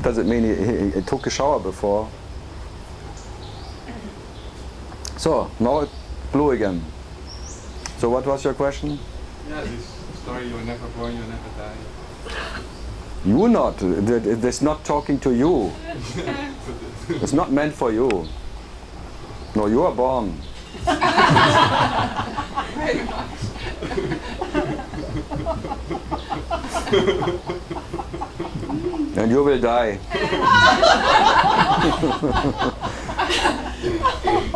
Does it mean he took a shower before? So, now it's blue again. So what was your question? Yeah, this story, you're never born, you never die. You not. It's not talking to you. It's not meant for you. No, you are born. Very much. And you will die.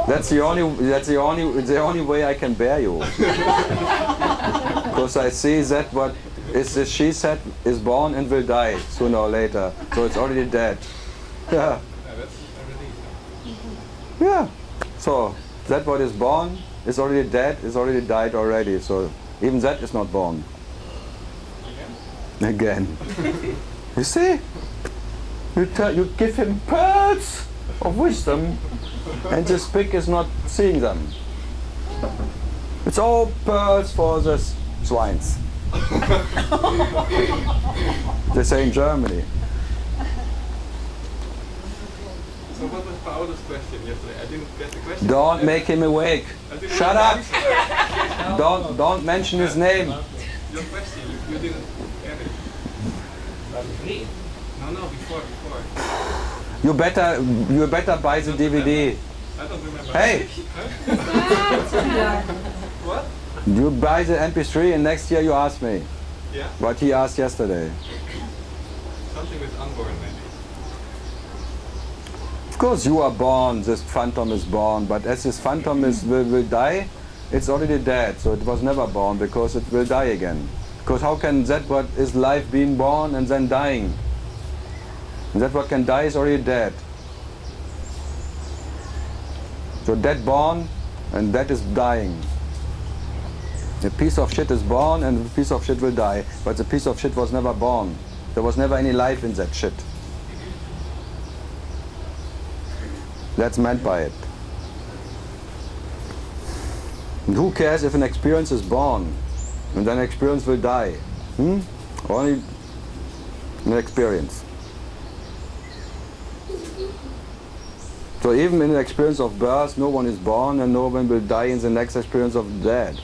That's the only way I can bear you. Because I see that what is this she said is born and will die sooner or later. So it's already dead. Yeah. Yeah, that's a relief. Yeah. So that what is born is already dead, is already died already. So even that is not born. Again. You see? You give him pearls of wisdom and this pig is not seeing them. It's all pearls for the swines. They say in Germany. So what was Paolo's question yesterday? I didn't get the question. Don't make him awake. Shut up! Don't mention his name. Your question, you didn't get it. No, before. You better buy the DVD. I don't remember. Hey! What? You buy the MP3 and next year you ask me. Yeah? What he asked yesterday. Something with unborn maybe. Of course you are born, this phantom is born, but as this phantom will die, it's already dead, so it was never born because it will die again. Because how can that what is life being born and then dying? And that what can die is already dead. So dead born and that is dying. A piece of shit is born and a piece of shit will die, but the piece of shit was never born. There was never any life in that shit. That's meant by it. And who cares if an experience is born and then experience will die? Only an experience. So even in the experience of birth, no one is born and no one will die in the next experience of death.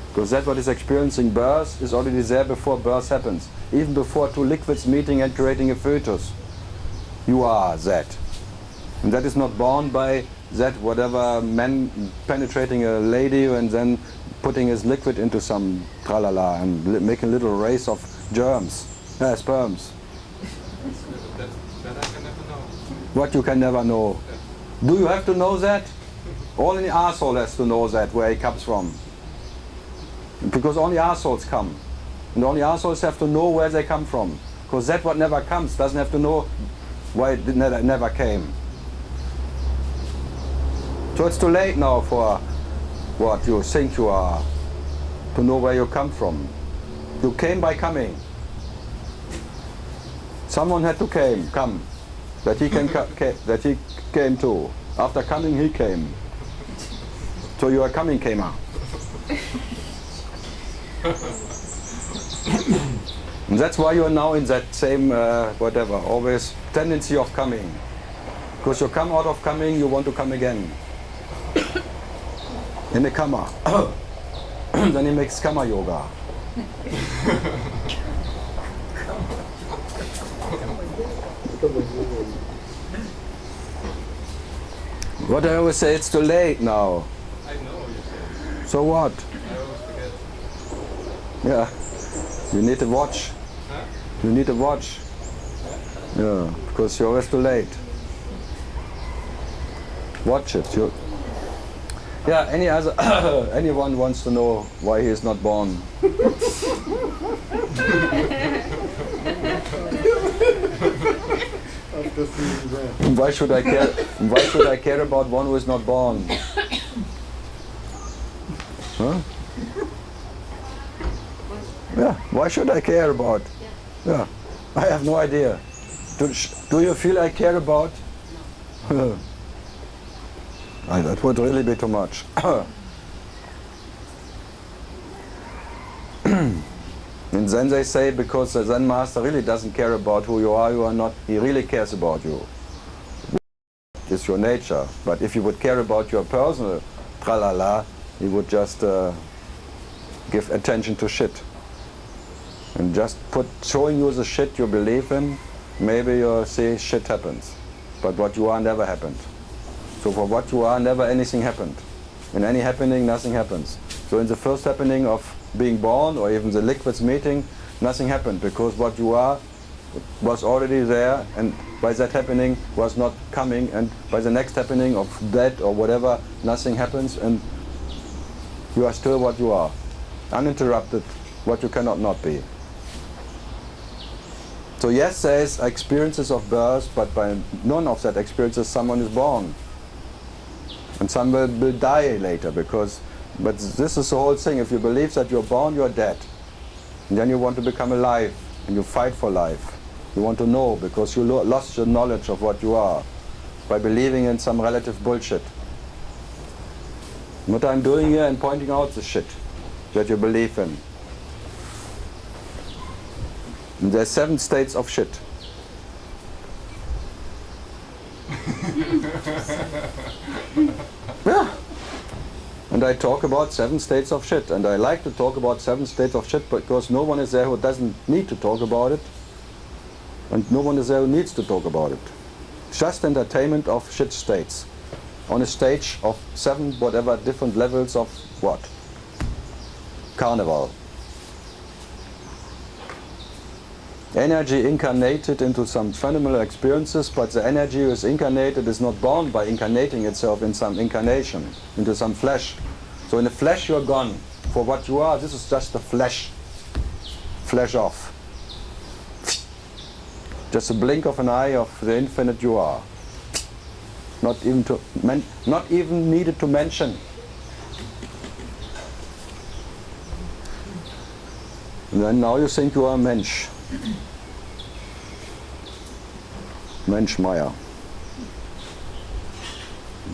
Because that what is experiencing birth is already there before birth happens. Even before two liquids meeting and creating a fetus. You are that. And that is not born by that whatever man penetrating a lady and then putting his liquid into some tralala and making a little race of germs, sperms. That I can never know. What you can never know. Do you have to know that? Only arsehole has to know that, where he comes from. Because only arseholes come. And only arseholes have to know where they come from. Because that what never comes doesn't have to know why it never came. So it's too late now for what you think you are, to know where you come from. You came by coming. Someone had to come, that he can that he came too. After coming, he came. So you are coming, camer. And that's why you are now in that same whatever, always tendency of coming. Because you come out of coming, you want to come again. In the kama. Then he makes kama yoga. What I always say, it's too late now. I know you say. So what? I always forget. Yeah. You need a watch. Huh? You need a watch. Yeah, because you're always too late. Watch it. Yeah, anyone wants to know why he is not born? Why should I care? Why should I care about one who is not born? Huh? Yeah. Why should I care about? Yeah. I have no idea. Do you feel I care about? That would really be too much. And then they say, because the Zen master really doesn't care about who you are not, he really cares about you. It's your nature. But if you would care about your personal tralala, he would just give attention to shit. And just showing you the shit you believe in, maybe you'll see shit happens. But what you are never happened. So for what you are, never anything happened. In any happening, nothing happens. So in the first happening of being born, or even the liquids meeting, nothing happened, because what you are was already there, and by that happening was not coming, and by the next happening of that or whatever, nothing happens, and you are still what you are. Uninterrupted, what you cannot not be. So yes, there is experiences of birth, but by none of that experiences someone is born. And some will die later, but this is the whole thing. If you believe that you're born, you're dead. And then you want to become alive, and you fight for life. You want to know, because you lost your knowledge of what you are by believing in some relative bullshit. What I'm doing here and pointing out the shit that you believe in. And there's 7 states of shit. Yeah. And I talk about 7 states of shit. And I like to talk about 7 states of shit because no one is there who doesn't need to talk about it. And no one is there who needs to talk about it. Just entertainment of shit states. On a stage of 7 whatever different levels of what? Carnival. energy incarnated into some phenomenal experiences, but the energy who is incarnated is not bound by incarnating itself in some incarnation, into some flesh. So in the flesh you're gone. For what you are, this is just the flesh. Flesh off. Just a blink of an eye of the infinite you are. Not even needed to mention. And then now you think you are a Mensch. Mensch Meier.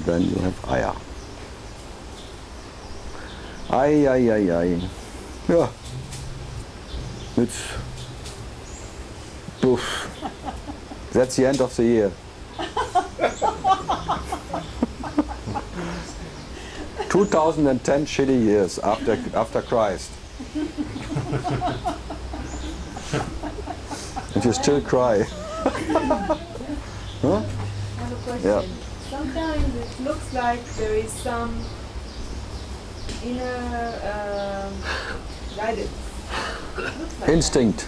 Then you have Eier. Ei. Yeah. It's poof. That's the end of the year. 2010 shitty years after Christ. And you still cry. Huh? I have a question. Yeah. Sometimes it looks like there is some inner guidance. Looks like Instinct.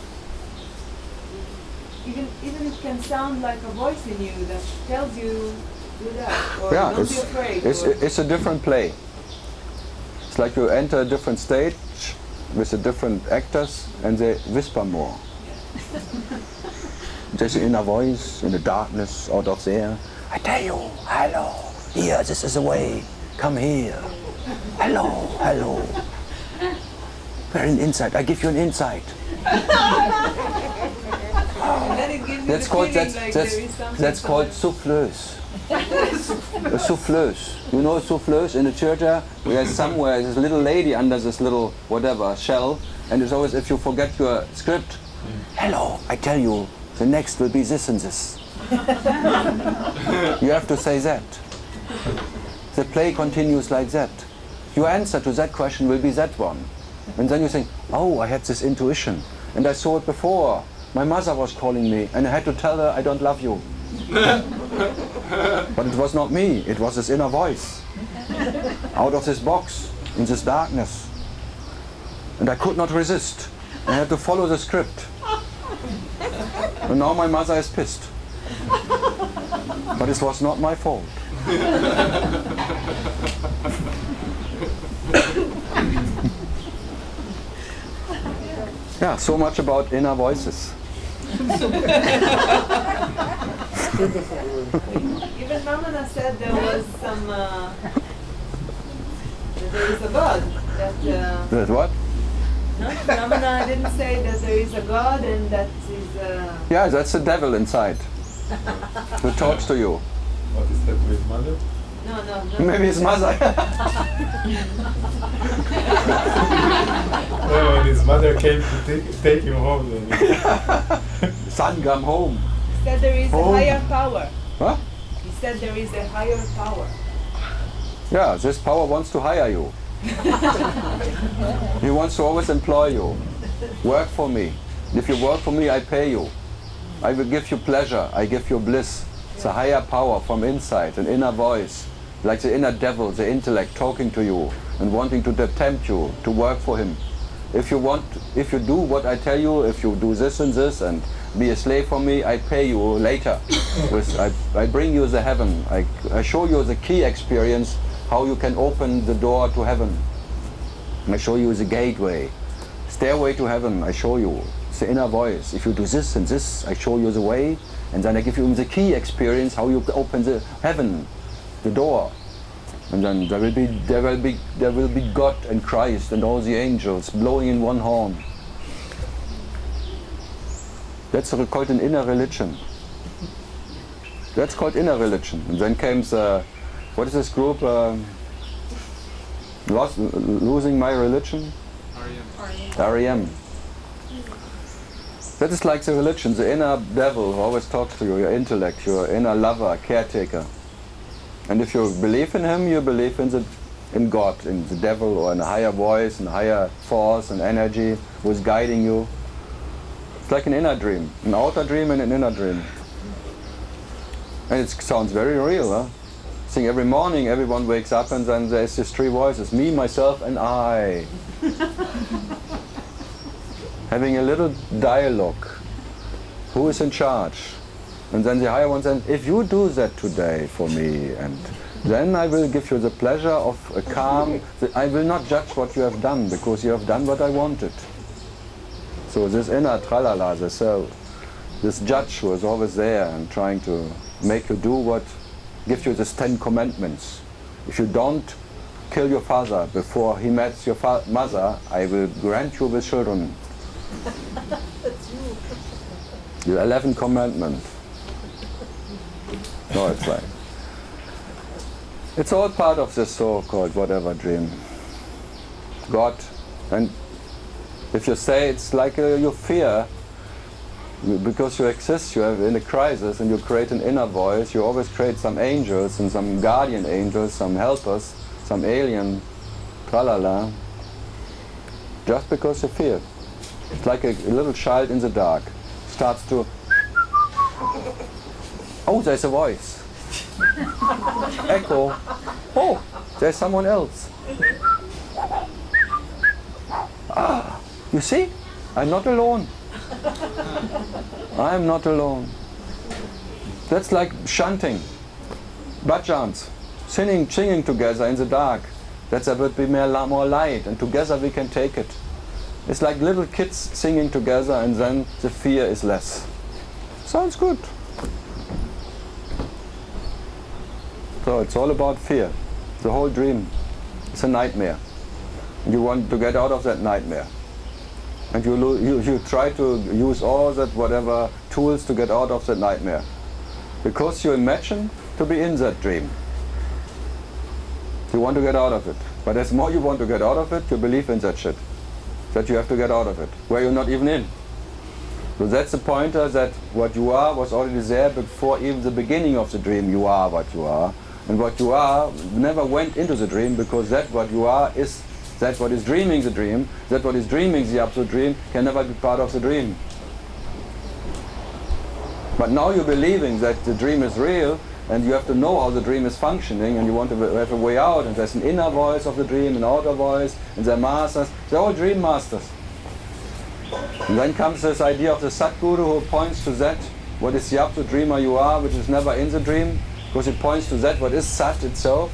even it can sound like a voice in you that tells you do that or Yeah, don't be afraid. it's a different play. It's like you enter a different stage with the different actors and they whisper more. There's an inner voice in the darkness out of there. I tell you, hello, here, this is the way, come here. Hello. We're an insight, I give you an insight. And then it gives you the feeling like there is something That's called souffleuse. A souffleuse. You know souffleuse in the church? There's somewhere there's a little lady under this little whatever shell, and it's always if you forget your script. Hello, I tell you, the next will be this and this. You have to say that. The play continues like that. Your answer to that question will be that one. And then you think, oh, I had this intuition. And I saw it before. My mother was calling me and I had to tell her I don't love you. But it was not me, it was this inner voice. Out of this box, in this darkness. And I could not resist. I had to follow the script. And now my mother is pissed. But it was not my fault. Yeah, so much about inner voices. Even Ramana said there was some that there is a God that That what? no? Ramana didn't say that there is a God and that is Yeah, that's the devil inside who talks to you. What is that with mother? no. Maybe his mother. Oh, and his mother came to take him home. Then. Son, come home. He said there is a Oh. higher power. Huh? He said there is a higher power. Yeah, this power wants to hire you. He wants to always employ you. Work for me. If you work for me, I pay you. I will give you pleasure. I give you bliss. It's a higher power from inside, an inner voice. Like the inner devil, the intellect talking to you and wanting to tempt you to work for him. If you do what I tell you, if you do this and this and be a slave for me, I pay you later. I bring you the heaven. I show you the key experience, how you can open the door to heaven. I show you the gateway. Stairway to heaven, I show you. It's the inner voice. If you do this and this, I show you the way. And then I give you the key experience, how you open the heaven, the door. And then there will be God and Christ and all the angels blowing in one horn. That's called an inner religion. That's called inner religion. And then came the, what is this group? Losing My Religion? REM. That is like the religion, the inner devil who always talks to you, your intellect, your inner lover, caretaker. And if you believe in him, you believe in God, in the devil, or in a higher voice, in a higher force and energy who is guiding you. It's like an inner dream, an outer dream and an inner dream. And it sounds very real, huh? I think every morning everyone wakes up and then there's these three voices, me, myself and I. Having a little dialogue. Who is in charge? And then the higher one says, if you do that today for me, and then I will give you the pleasure of a calm. I will not judge what you have done, because you have done what I wanted. So this inner tralala, the self, this judge who is always there and trying to make you do what, give you these 10 commandments. If you don't kill your father before he meets your mother, I will grant you with children. The 11th commandment. No, it's like, it's all part of this so-called whatever dream. God, and if you say it's like you fear, because you exist, you have in a crisis, and you create an inner voice, you always create some angels and some guardian angels, some helpers, some alien, tralala, just because you fear. It's like a little child in the dark, starts to, oh, there's a voice. Echo. Oh, there's someone else. Ah, you see? I'm not alone. I'm not alone. That's like chanting, bhajans, singing together in the dark. That there would be more light, and together we can take it. It's like little kids singing together, and then the fear is less. Sounds good. So it's all about fear. The whole dream. It's a nightmare. You want to get out of that nightmare. And you try to use all that whatever tools to get out of that nightmare. Because you imagine to be in that dream. You want to get out of it. But as more you want to get out of it, you believe in that shit. That you have to get out of it. Where you're not even in. So that's the pointer that what you are was already there before even the beginning of the dream. You are what you are. And what you are never went into the dream, because that what you are is that what is dreaming the dream, that what is dreaming the absolute dream can never be part of the dream. But now you're believing that the dream is real, and you have to know how the dream is functioning, and you want to have a way out, and there's an inner voice of the dream, an outer voice, and they're masters, they're all dream masters. And then comes this idea of the Satguru, who points to that, what is the absolute dreamer you are, which is never in the dream, because it points to that what is Sat itself,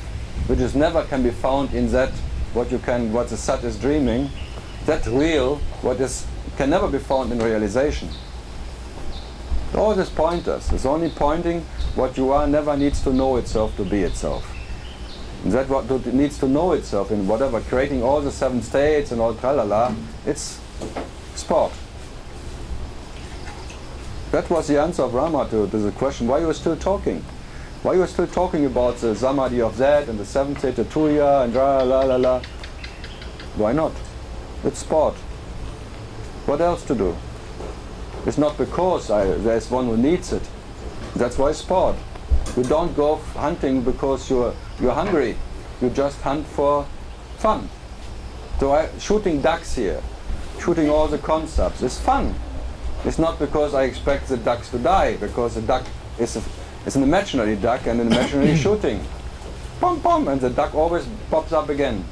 which is never can be found in that what the Sat is dreaming. That real, what is can never be found in realization. All these pointers, it's only pointing what you are never needs to know itself to be itself. And that what it needs to know itself in whatever, creating all the 7 states and all tralala, it's sport. That was the answer of Rama to the question, why you were still talking? Why you are still talking about the samadhi of that and the 7th state, the tuya and la la la la? Why not? It's sport. What else to do? It's not because there's one who needs it. That's why it's sport. You don't go hunting because you're hungry. You just hunt for fun. So shooting ducks here, shooting all the concepts, is fun. It's not because I expect the ducks to die, because the duck is it's an imaginary duck and an imaginary shooting. Pom pom, and the duck always pops up again.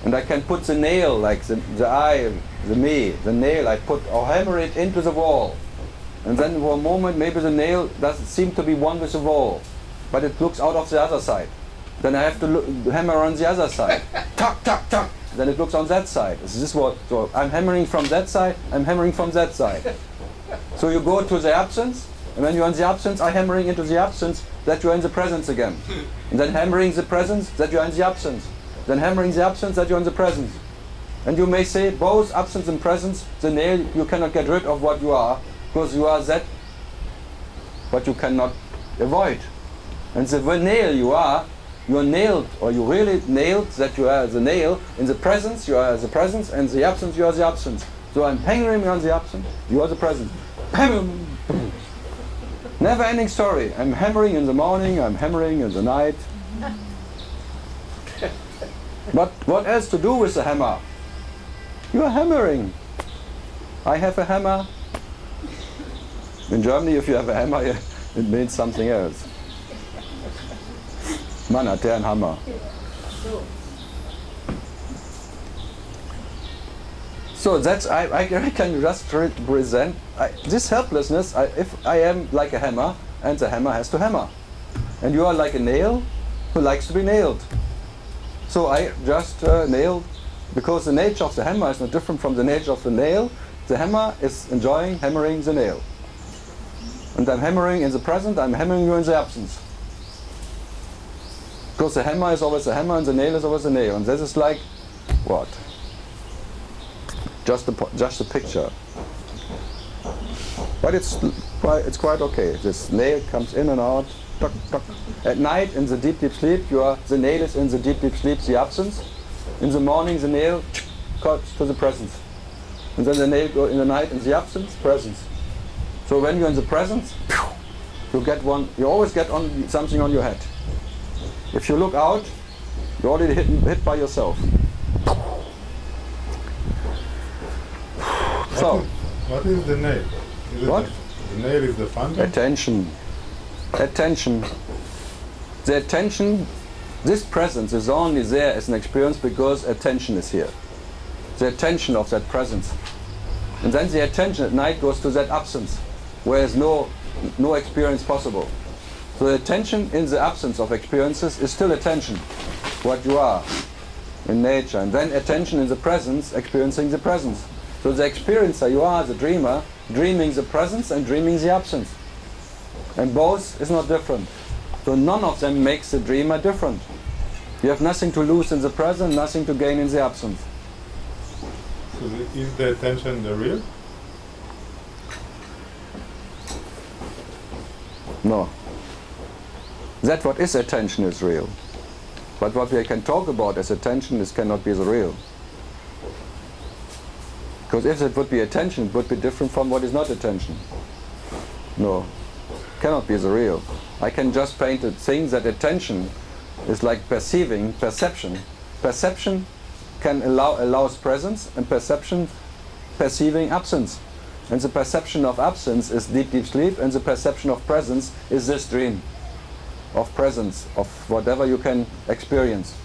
And I can put the nail, like the eye, the nail, I'll hammer it into the wall. And then for a moment maybe the nail doesn't seem to be one with the wall, but it looks out of the other side. Then I have to hammer on the other side. Tuck, tuck, tuck. Then it looks on that side. So I'm hammering from that side, I'm hammering from that side. So you go to the absence, and when you're in the absence, I'm hammering into the absence, that you're in the presence again. And then hammering the presence, that you're in the absence. Then hammering the absence, that you're in the presence. And you may say, both absence and presence, the nail, you cannot get rid of what you are, because you are that, what you cannot avoid. And the nail you are nailed, or you really nailed that you are the nail. In the presence, you are the presence, and the absence, you are the absence. So I'm hammering on the absence, you are the presence. Never ending story. I'm hammering in the morning, I'm hammering in the night. But what else to do with the hammer? You are hammering. I have a hammer. In Germany, if you have a hammer, it means something else. Man hat einen Hammer. So that's, I can just represent this helplessness. If I am like a hammer, and the hammer has to hammer, and you are like a nail who likes to be nailed. So I just nailed, because the nature of the hammer is not different from the nature of the nail. The hammer is enjoying hammering the nail. And I'm hammering in the present, I'm hammering you in the absence. Because the hammer is always a hammer and the nail is always a nail. And this is like, what? Just a picture. But it's quite okay. This nail comes in and out. Tuck, tuck. At night in the deep sleep, the nail is in the deep sleep, the absence. In the morning the nail cuts to the presence. And then the nail goes in the night in the absence, presence. So when you're in the presence, you always get something on your head. If you look out, you're already hit by yourself. So, what is the nail? What? The nail is the phantom? Attention. Attention. The attention, this presence is only there as an experience because attention is here. The attention of that presence. And then the attention at night goes to that absence, where there's no experience possible. So the attention in the absence of experiences is still attention, what you are in nature. And then attention in the presence, experiencing the presence. So the experiencer, you are the dreamer, dreaming the presence and dreaming the absence. And both is not different. So none of them makes the dreamer different. You have nothing to lose in the present, nothing to gain in the absence. So is the attention the real? No. That what is attention is real. But what we can talk about as attention cannot be the real. Because if it would be attention, it would be different from what is not attention. No, cannot be the real. I can just paint a thing that attention is like perceiving, perception. Perception can allows presence, and perceiving absence. And the perception of absence is deep sleep, and the perception of presence is this dream of presence, of whatever you can experience.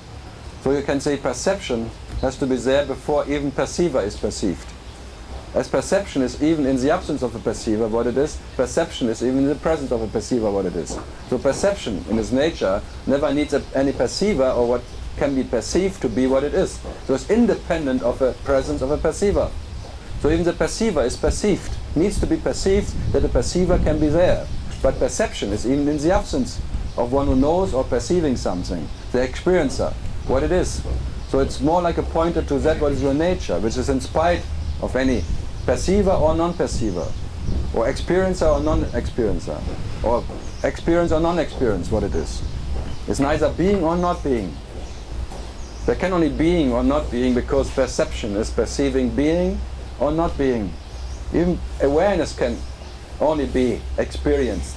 So you can say perception has to be there before even perceiver is perceived. As perception is even in the absence of a perceiver what it is, perception is even in the presence of a perceiver what it is. So perception in its nature never needs any perceiver or what can be perceived to be what it is. So it's independent of a presence of a perceiver. So even the perceiver is perceived, needs to be perceived that the perceiver can be there. But perception is even in the absence of one who knows or perceiving something, the experiencer, what it is. So it's more like a pointer to that what is your nature, which is in spite of any perceiver or non-perceiver, or experiencer or non-experiencer, or experience or non-experience, what it is. It's neither being or not being. There can only being or not being because perception is perceiving being or not being. Even awareness can only be experienced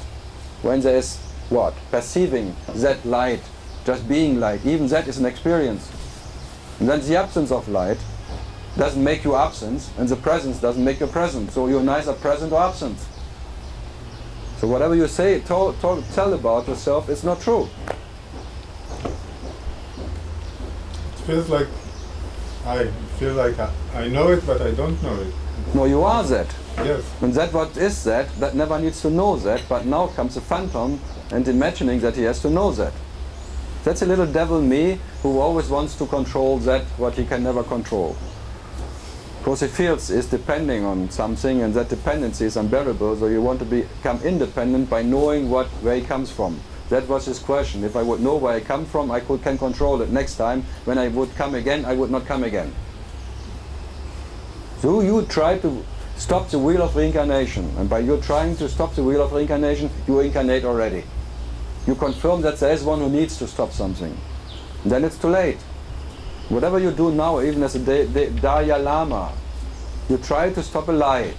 when there is what? Perceiving that light, just being light. Even that is an experience. And then the absence of light doesn't make you absent, and the presence doesn't make you present. So you're neither present or absent. So whatever you say, tell about yourself, it's not true. It feels like I know it, but I don't know it. No, you are that. Yes. And that what is that never needs to know that, but now comes a phantom and imagining that he has to know that. That's a little devil me who always wants to control that what he can never control. Because he feels is depending on something, and that dependency is unbearable, so you want to become independent by knowing where he comes from. That was his question. If I would know where I come from, I can control it. Next time, when I would come again, I would not come again. So you try to stop the wheel of reincarnation, and by you trying to stop the wheel of reincarnation, you incarnate already. You confirm that there is one who needs to stop something. And then it's too late. Whatever you do now, even as a Dalai Lama, you try to stop a lie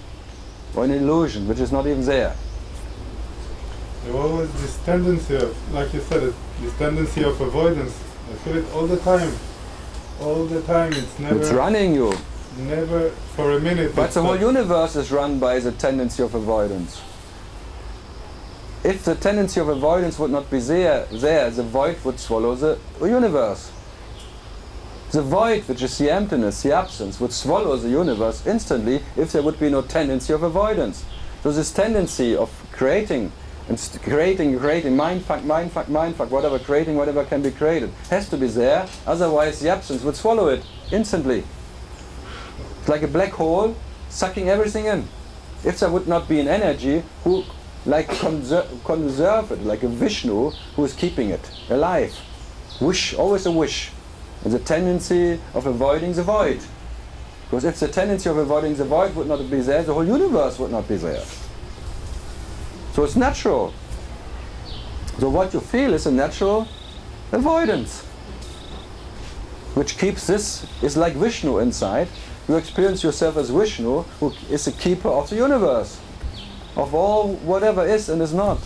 or an illusion which is not even there. There's always this tendency of, like you said, this tendency of avoidance. I feel it all the time. All the time. It's never. It's running you. Never for a minute. But the whole universe is run by the tendency of avoidance. If the tendency of avoidance would not be there, the void would swallow the universe. The void, which is the emptiness, the absence, would swallow the universe instantly if there would be no tendency of avoidance. So this tendency of creating, and creating, mindfuck, whatever, creating whatever can be created, has to be there, otherwise the absence would swallow it instantly. It's like a black hole sucking everything in. If there would not be an energy who conserve it, like a Vishnu who is keeping it alive. Wish, always a wish. And the tendency of avoiding the void. Because if the tendency of avoiding the void would not be there, the whole universe would not be there. So it's natural. So what you feel is a natural avoidance. Which keeps this, is like Vishnu inside. You experience yourself as Vishnu, who is the keeper of the universe. Of all whatever is and is not.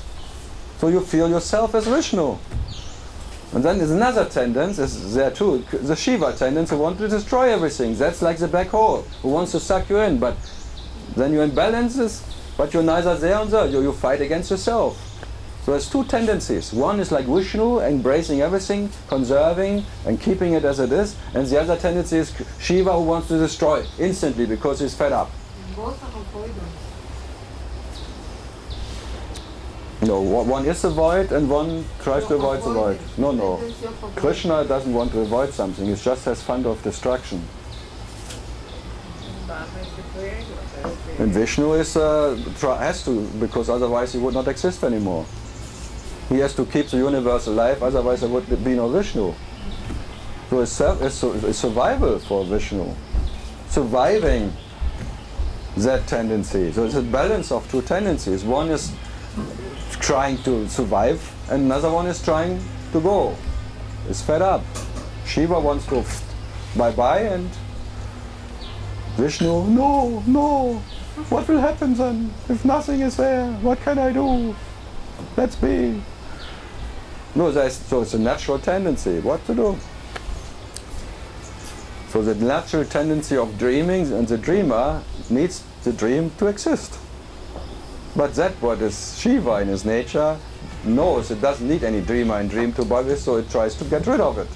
So you feel yourself as Vishnu. And then there's another tendency, is there too, the Shiva tendency, who wants to destroy everything. That's like the black hole, who wants to suck you in. But then you imbalance this, but you're neither there nor there. You fight against yourself. So there's two tendencies. One is like Vishnu, embracing everything, conserving and keeping it as it is. And the other tendency is Shiva, who wants to destroy instantly because he's fed up. Both are avoidance. No, one is the void and one tries to avoid the void. No. Krishna doesn't want to avoid something, he just has fun of destruction. And Vishnu is, has to, because otherwise he would not exist anymore. He has to keep the universe alive, otherwise there would be no Vishnu. So it's survival for Vishnu. Surviving that tendency. So it's a balance of two tendencies. One is trying to survive, and another one is trying to go. Is fed up. Shiva wants to bye-bye, and Vishnu, no, what will happen then? If nothing is there, what can I do? Let's be. No, so it's a natural tendency, what to do? So the natural tendency of dreaming, and the dreamer needs the dream to exist. But that what is Shiva in his nature knows it doesn't need any dreamer and dream to buy with, so it tries to get rid of it.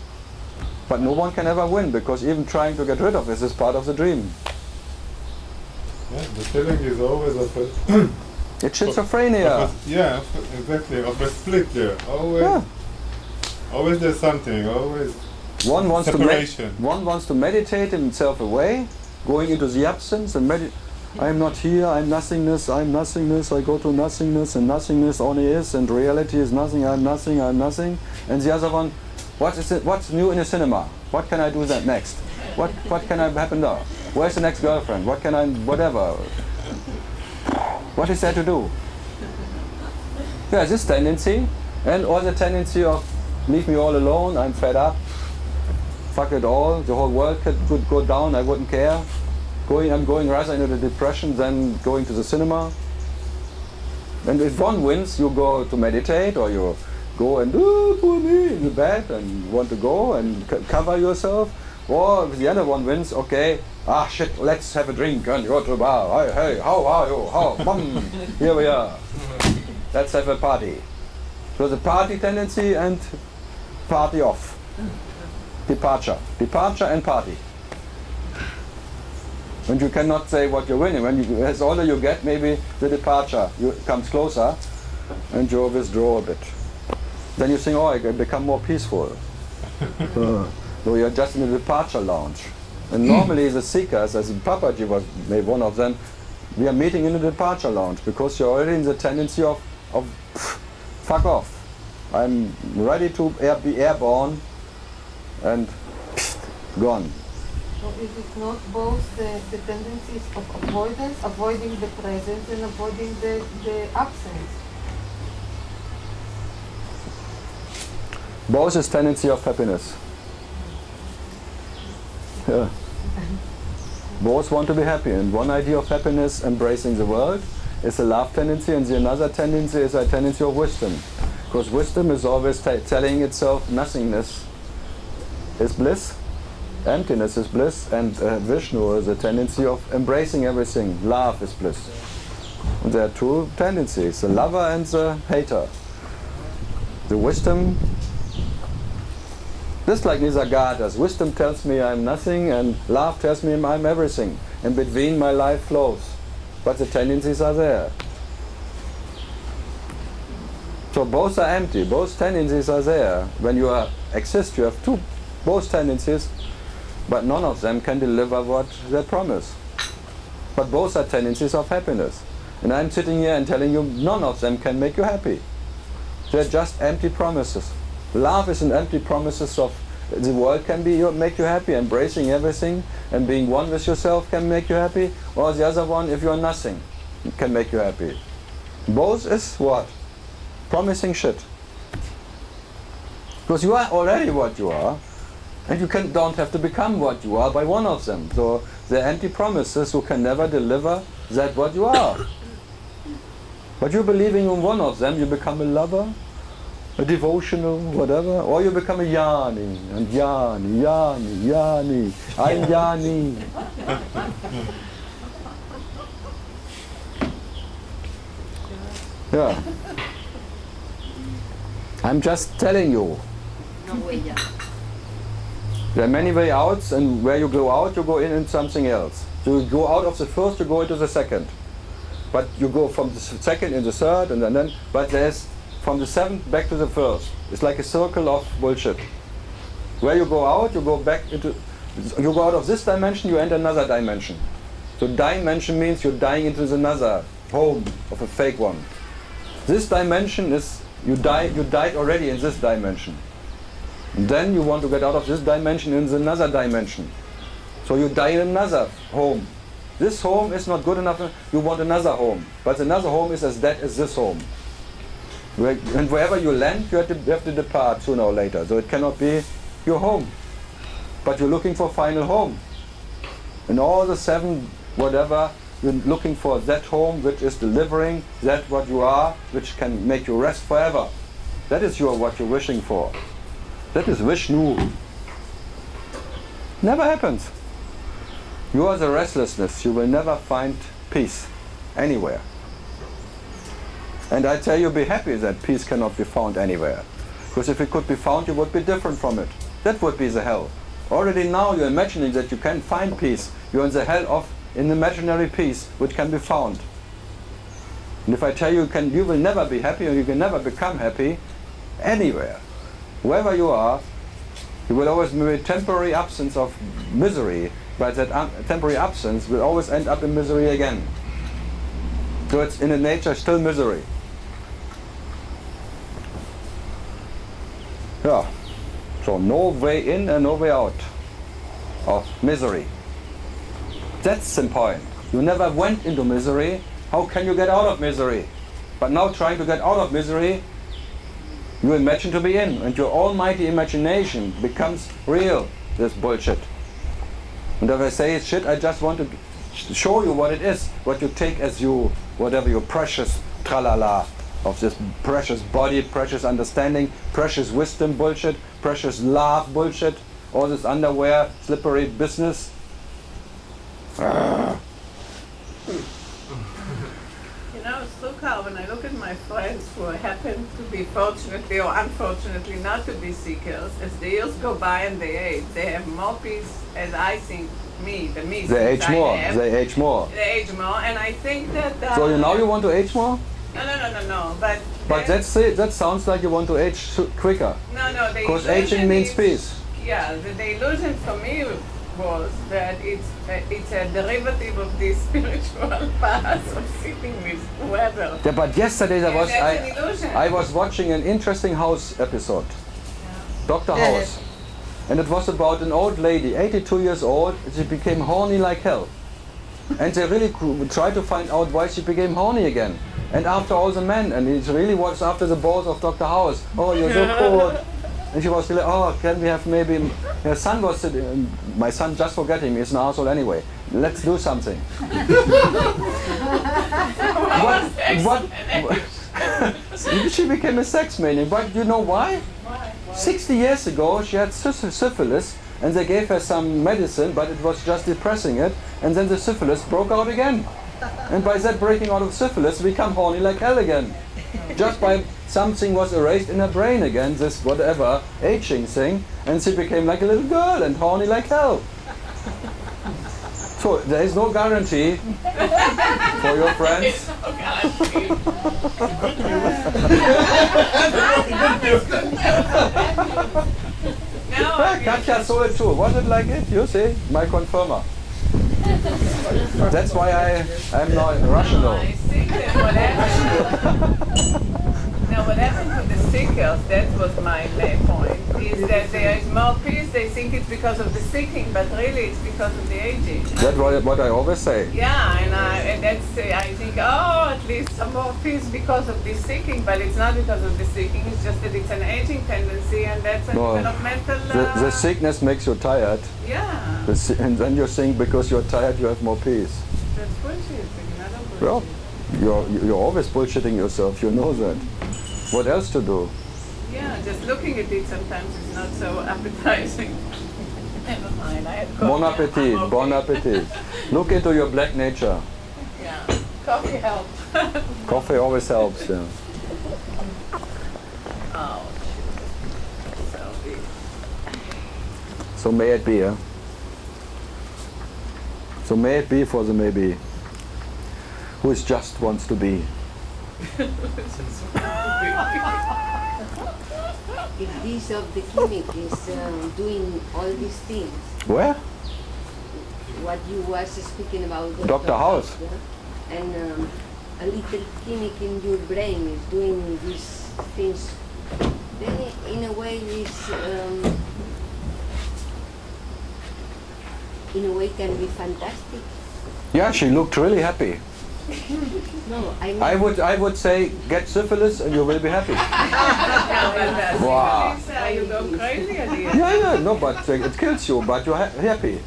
But no one can ever win, because even trying to get rid of this is part of the dream. Yeah, the feeling is always of a It's schizophrenia. Yeah, exactly, of a split there. Always, always there's something, always One wants separation. One wants to meditate himself away, going into the absence and meditate. I am not here, I am nothingness, I go to nothingness, and nothingness only is, and reality is nothing, I am nothing. And the other one, what's new in the cinema? What can I do that next? What can happen there? Where's the next girlfriend? What can I, whatever. What is there to do? Yeah, this tendency, and or the tendency of leave me all alone, I'm fed up, fuck it all, the whole world could go down, I wouldn't care. I'm going rather into the depression than going to the cinema. And if one wins, you go to meditate, or you go and poor me in the bed and want to go and cover yourself. Or if the other one wins, okay, shit, let's have a drink and go to a bar. Hey, how are you? Here we are. Let's have a party. So the party tendency and party off. Departure and party. And you cannot say what you're winning. As older you get, maybe the departure comes closer, and you withdraw a bit. Then you think, I become more peaceful. So you're just in the departure lounge. And normally the seekers, as Papaji was maybe one of them, we are meeting in the departure lounge, because you're already in the tendency of fuck off. I'm ready to be airborne and gone. So is it not both the tendencies of avoidance, avoiding the present and avoiding the absence? Both is tendency of happiness. Yeah. Both want to be happy, and one idea of happiness, embracing the world, is a love tendency, and the another tendency is a tendency of wisdom. Because wisdom is always telling itself nothingness is bliss, emptiness is bliss, and Vishnu is a tendency of embracing everything. Love is bliss. And there are two tendencies, the lover and the hater. The wisdom Just like Nisargadas, wisdom tells me I'm nothing and love tells me I'm everything. In between my life flows. But the tendencies are there. So both are empty, both tendencies are there. When you exist, you have both tendencies, but none of them can deliver what they promise. But both are tendencies of happiness. And I'm sitting here and telling you none of them can make you happy. They're just empty promises. Love is an empty promises of the world can make you happy, embracing everything and being one with yourself can make you happy, or the other one, if you're nothing, can make you happy. Both is what? Promising shit. Because you are already what you are, and you don't have to become what you are by one of them. So they're empty promises who can never deliver that what you are. But you're believing in one of them, you become a lover, a devotional, whatever, or you become a Jnani, and Jnani, I'm Jnani. Yeah. I'm just telling you. No way out. There are many way outs, and where you go out, you go in something else. So you go out of the first, you go into the second. But you go from the second in the third, and then, but there's from the seventh back to the first. It's like a circle of bullshit. Where you go out, you go back into, you go out of this dimension, you enter another dimension. So dimension means you're dying into another home of a fake one. This dimension is, you died already in this dimension. And then you want to get out of this dimension in another dimension. So you die in another home. This home is not good enough, you want another home. But another home is as dead as this home. And wherever you land, you have to depart sooner or later. So it cannot be your home. But you're looking for final home. In all the seven, whatever, you're looking for that home which is delivering that what you are, which can make you rest forever. That is what you're wishing for. That is Vishnu. Never happens. You are the restlessness. You will never find peace anywhere. And I tell you, be happy that peace cannot be found anywhere. Because if it could be found, you would be different from it. That would be the hell. Already now you're imagining that you can find peace. You're in the hell of an imaginary peace which can be found. And if I tell you, you will never be happy, or you can never become happy anywhere. Wherever you are, you will always be a temporary absence of misery, but that temporary absence will always end up in misery again. So it's in the nature still misery. Yeah. So no way in and no way out of misery. That's the point. You never went into misery. How can you get out of misery? But now trying to get out of misery, you imagine to be in, and your almighty imagination becomes real, this bullshit. And if I say it's shit, I just want to show you what it is, what you take as you, whatever your precious tralala of this precious body, precious understanding, precious wisdom bullshit, precious love bullshit, all this underwear, slippery business. You know, Sukha, when I look at my friends who happen to be fortunately or unfortunately not to be seekers, as the years go by and they age, they have more peace, as I think, They age more. They age more. They age more, and I think that... So now you want to age more? No. But that sounds like you want to age quicker. No. Because aging means peace. Yeah, the illusion for me was that it's a derivative of this spiritual path of sitting with whoever. Yeah, but yesterday I was watching an interesting House episode, Dr. House, and it was about an old lady, 82 years old. She became horny like hell, and they really tried to find out why she became horny again. And after all the men, and it really was after the balls of Dr. House. Oh, you're so cool. And she was really, oh, can we have maybe, her son was sitting, my son just forgetting me, he's an asshole anyway. Let's do something. what? She became a sex maniac, but you know why? 60 years ago she had syphilis, and they gave her some medicine, but it was just depressing it, and then the syphilis broke out again. And by that breaking out of syphilis, we become horny like hell again. Just by something was erased in her brain again, this whatever aging thing, and she became like a little girl and horny like hell. So there is no guarantee for your friends. Katja saw it too. Was it like it? You see, my confirmer. That's why I'm not rational. I think that what happened to the seekers, that was my main point, is that there is more peace. They think it's because of the seeking, but really it's because of the aging. That's what I always say. Yeah, and that's, I think, oh, at least some more peace because of this seeking, but it's not because of the seeking, it's just that it's an aging tendency, and that's a developmental... The sickness makes you tired. Yeah. And then you think because you're tired you have more peace. That's bullshit. Well, you're always bullshitting yourself, you know that. What else to do? Yeah, just looking at it sometimes is not so appetizing. Never mind, I had coffee. Bon appetit, Okay. bon appetit. Look into your black nature. Yeah, coffee helps. Coffee always helps, yeah. Oh, shit. So big. So may it be, yeah? So may it be for the maybe. Who is just wants to be. If this of the clinic is doing all these things, Where? what you was speaking about Dr. House. yeah? And a little clinic in your brain is doing these things, then in a way is in a way can be fantastic. Yeah, she looked really happy. No, I mean, I would say get syphilis and you will be happy. Wow. Lisa, you go crazy at the end. Yeah, no, but it kills you, but you're happy.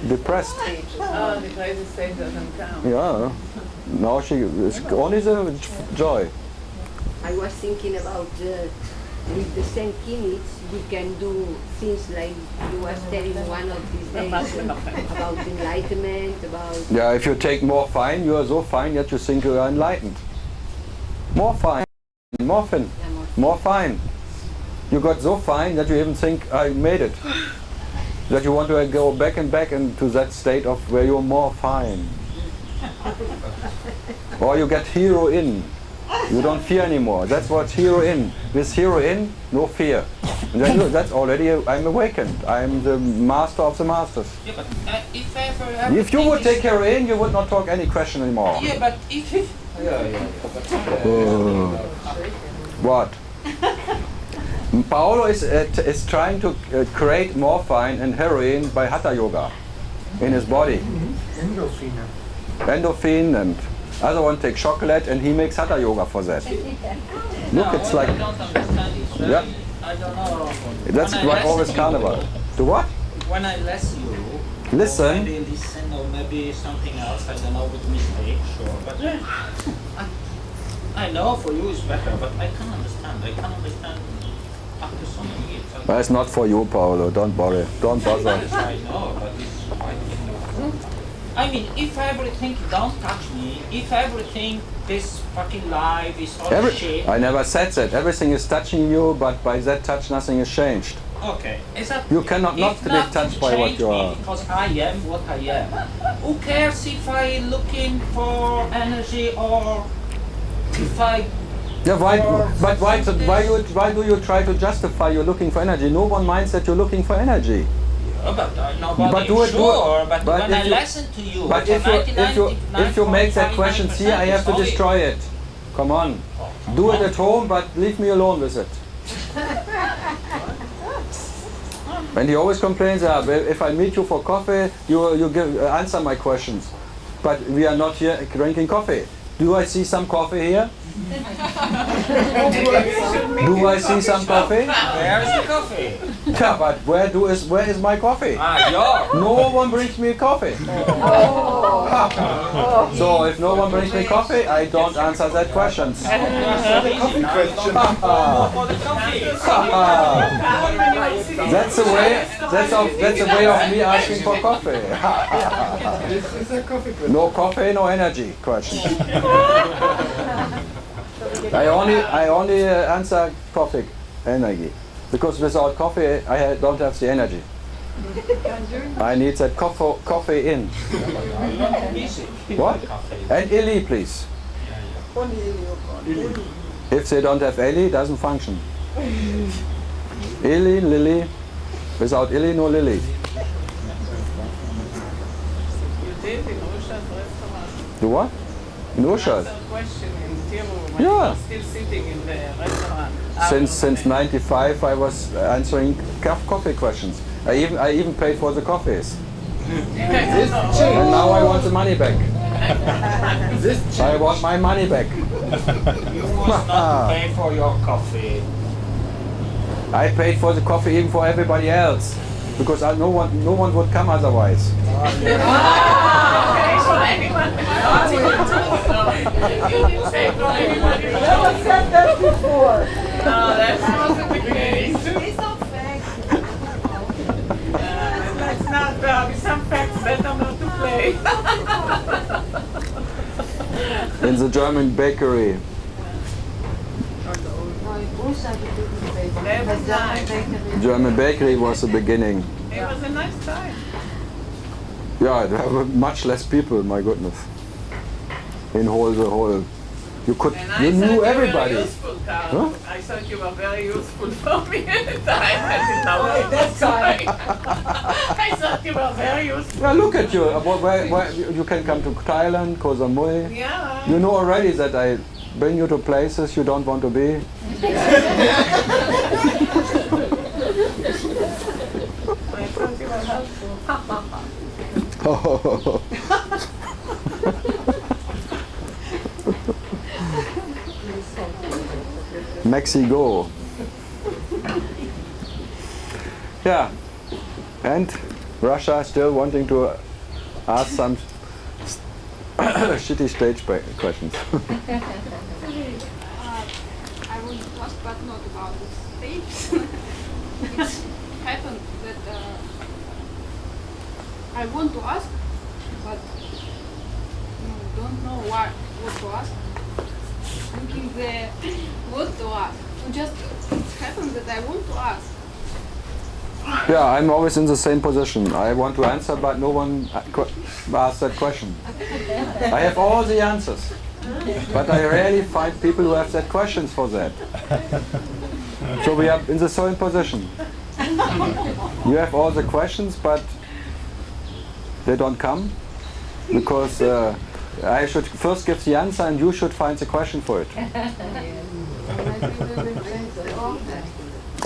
Depressed. Oh, the crazy stage doesn't count. Yeah. Now she is only the joy. I was thinking about with the same clinics, we can do things like you was telling one of these days about enlightenment, about... Yeah, if you take more fine, you are so fine that you think you are enlightened. More fine, more thin, more fine. You got so fine that you even think, I made it. That you want to go back and back into that state of where you're more fine. Or you get hero in. You don't fear anymore. That's what's hero in. With hero in, no fear. And then that's already, I'm awakened. I'm the master of the masters. Yeah, but if you would take heroin, you would not talk any question anymore. Yeah, but if What? Paolo is trying to create morphine and heroin by hatha yoga in his body. Endorphin and other one takes chocolate and he makes hatha yoga for that. Look, it's like... I don't understand it. Yeah. I don't know. That's like always carnival. To what? When I listen you, Listen. or maybe listen, or maybe something else, I don't know, with mistake, sure. But I know for you it's better, but I can't understand. I can't understand after so many years. But it's not for you, Paolo. Don't worry. Don't bother. I know, but it's quite I mean, if everything don't touch me, if everything, this fucking life is all shit. I never said that. Everything is touching you, but by that touch nothing is changed. Okay. You cannot not be touched by what you are. Because I am what I am. Who cares if I looking for energy or if I... Yeah, why do you try to justify you're looking for energy? No one minds that you're looking for energy. Yeah, but nobody sure, but when I listen to you, but if you make that question here, I have to destroy it. Come on. Do it at home, but leave me alone with it. And he always complains, if I meet you for coffee, you answer my questions. But we are not here drinking coffee. Do I see some coffee here? Do I see some coffee? Where is the coffee? Yeah, but where is my coffee? Yours. No one brings me coffee. So if no one brings me coffee, I don't answer that question. That's a way. That's a way of me asking for coffee. No coffee, no energy question. I only answer coffee energy, because without coffee don't have the energy. I need that coffee in. What? And Ili, please. If they don't have Ili, it doesn't function. Ili, Lily. Without Ili, no Lily. You did in Usha's restaurant. Do what? In Usha's? Answer a question in Tiru when Yeah. you were still sitting in the restaurant. Since '95, I was answering coffee questions. I even paid for the coffees. And now I want the money back. I want my money back. You must not pay for your coffee. I paid for the coffee even for everybody else, because no one would come otherwise. Never said that before. No, that's not the case. It's not fact. Let's not, there'll be some facts better not to play. In the German bakery. That was nice. German bakery was the beginning. It was a nice time. Yeah, there were much less people. My goodness. In the whole. You knew everybody. You were useful, Karl. Huh? I thought you were very useful for me at the time. I didn't know what it That was time. like. I thought you were very useful. Yeah, look at you. Where you can come to Thailand, Koh Samui. Yeah. You know already that I bring you to places you don't want to be. I thought you were helpful. Mexico. Yeah, and Russia still wanting to ask some shitty stage questions. I want to ask, but not about the stage. It's happened that I want to ask, but don't know what to ask. Thinking what to ask. Just it's happened that I want to ask. Yeah, I'm always in the same position. I want to answer, but no one asks that question. I have all the answers, but I rarely find people who have that questions for that. So we are in the same position. You have all the questions, but they don't come because I should first give the answer and you should find the question for it.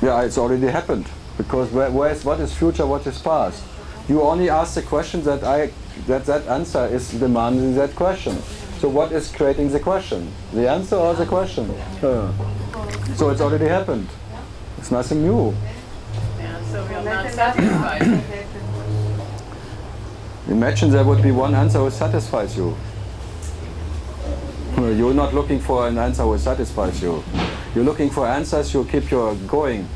Yeah, it's already happened. Because what is future, what is past? You only ask the question that answer is demanding that question. So what is creating the question? The answer or the question? So it's already happened. It's nothing new. Yeah, so we are not satisfied. Imagine there would be one answer which satisfies you. You're not looking for an answer which satisfies you. You're looking for answers you keep you going.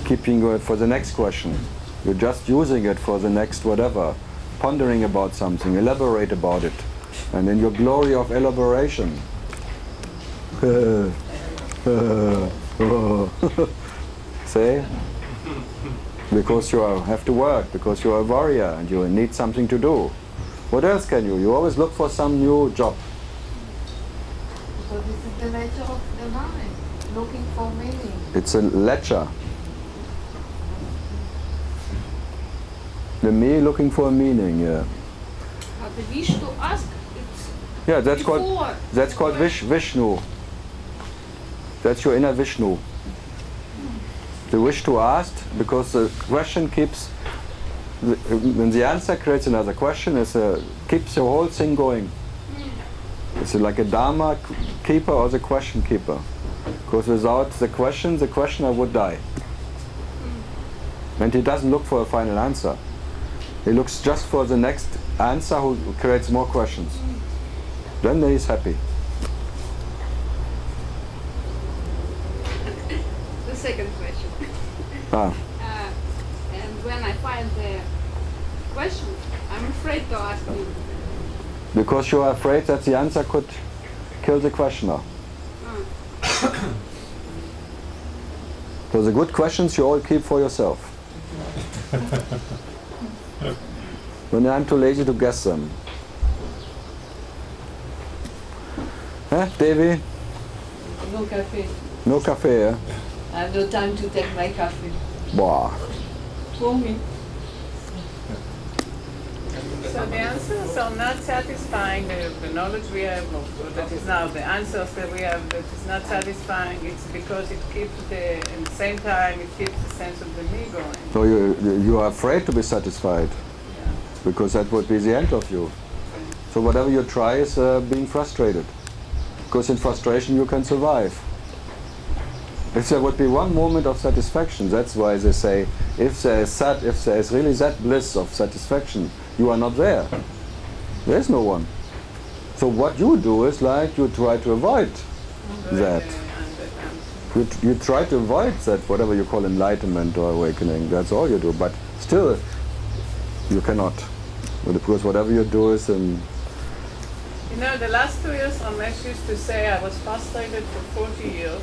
Keeping it for the next question. You're just using it for the next whatever. Pondering about something, elaborate about it. And in your glory of elaboration. Say? Because you have to work, because you're a warrior and you need something to do. What else can you? You always look for some new job. So this is the nature of the mind, looking for meaning. It's a ledger. The me looking for a meaning, yeah. But the wish to ask, it's Yeah, that's before. called Vishnu. That's your inner Vishnu. The wish to ask, because the question keeps, when the answer creates another question, keeps your whole thing going. It's like a Dharma keeper or the question keeper. Because without the questioner would die. And he doesn't look for a final answer. He looks just for the next answer who creates more questions. Then he's happy. The second question. Ah. And when I find the question, I'm afraid to ask you. Because you are afraid that the answer could kill the questioner. So the good questions you all keep for yourself. When I'm too lazy to guess them. Huh, Devi? No cafe. No cafe, eh? I have no time to take my coffee. Wow. For me. So the answers are not satisfying the knowledge we have, or that is now the answers that we have that is not satisfying. It's because it keeps at the same time it keeps the sense of the me going. So you are afraid to be satisfied, because that would be the end of you. So whatever you try is being frustrated, because in frustration you can survive. If there would be one moment of satisfaction, that's why they say, if there is really that bliss of satisfaction, you are not there. There is no one. So what you do is like you try to avoid that. You try to avoid that, whatever you call enlightenment or awakening. That's all you do. But still, you cannot, because whatever you do is You know, the last 2 years, Ramesh used to say I was frustrated for 40 years.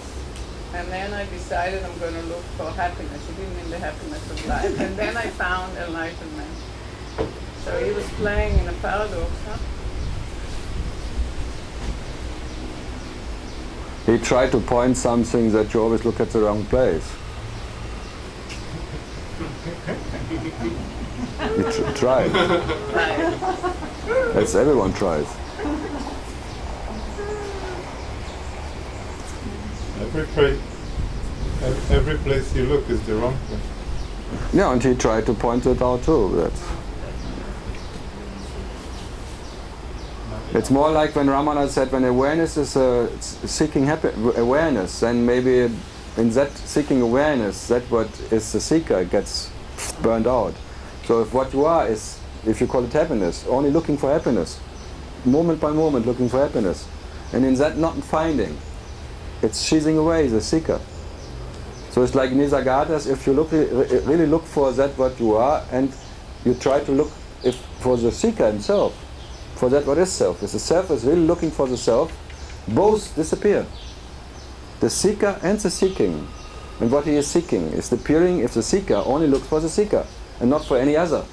And then I decided I'm going to look for happiness. He didn't mean the happiness of life. And then I found enlightenment. So he was playing in a paradox, huh? He tried to point something that you always look at the wrong place. He tried. As everyone tries. Every place you look is the wrong place. Yeah, and he tried to point it out too. It's more like when Ramana said, when awareness is seeking awareness, then maybe in that seeking awareness, that what is the seeker gets burned out. So if what you are is, if you call it happiness, only looking for happiness, moment by moment looking for happiness, and in that not finding, it's chasing away the seeker. So it's like Nisargadas, if you really look for that what you are, and you try to look for the seeker himself, for that what is self. If the self is really looking for the self, both disappear. The seeker and the seeking. And what he is seeking is disappearing if the seeker only looks for the seeker, and not for any other,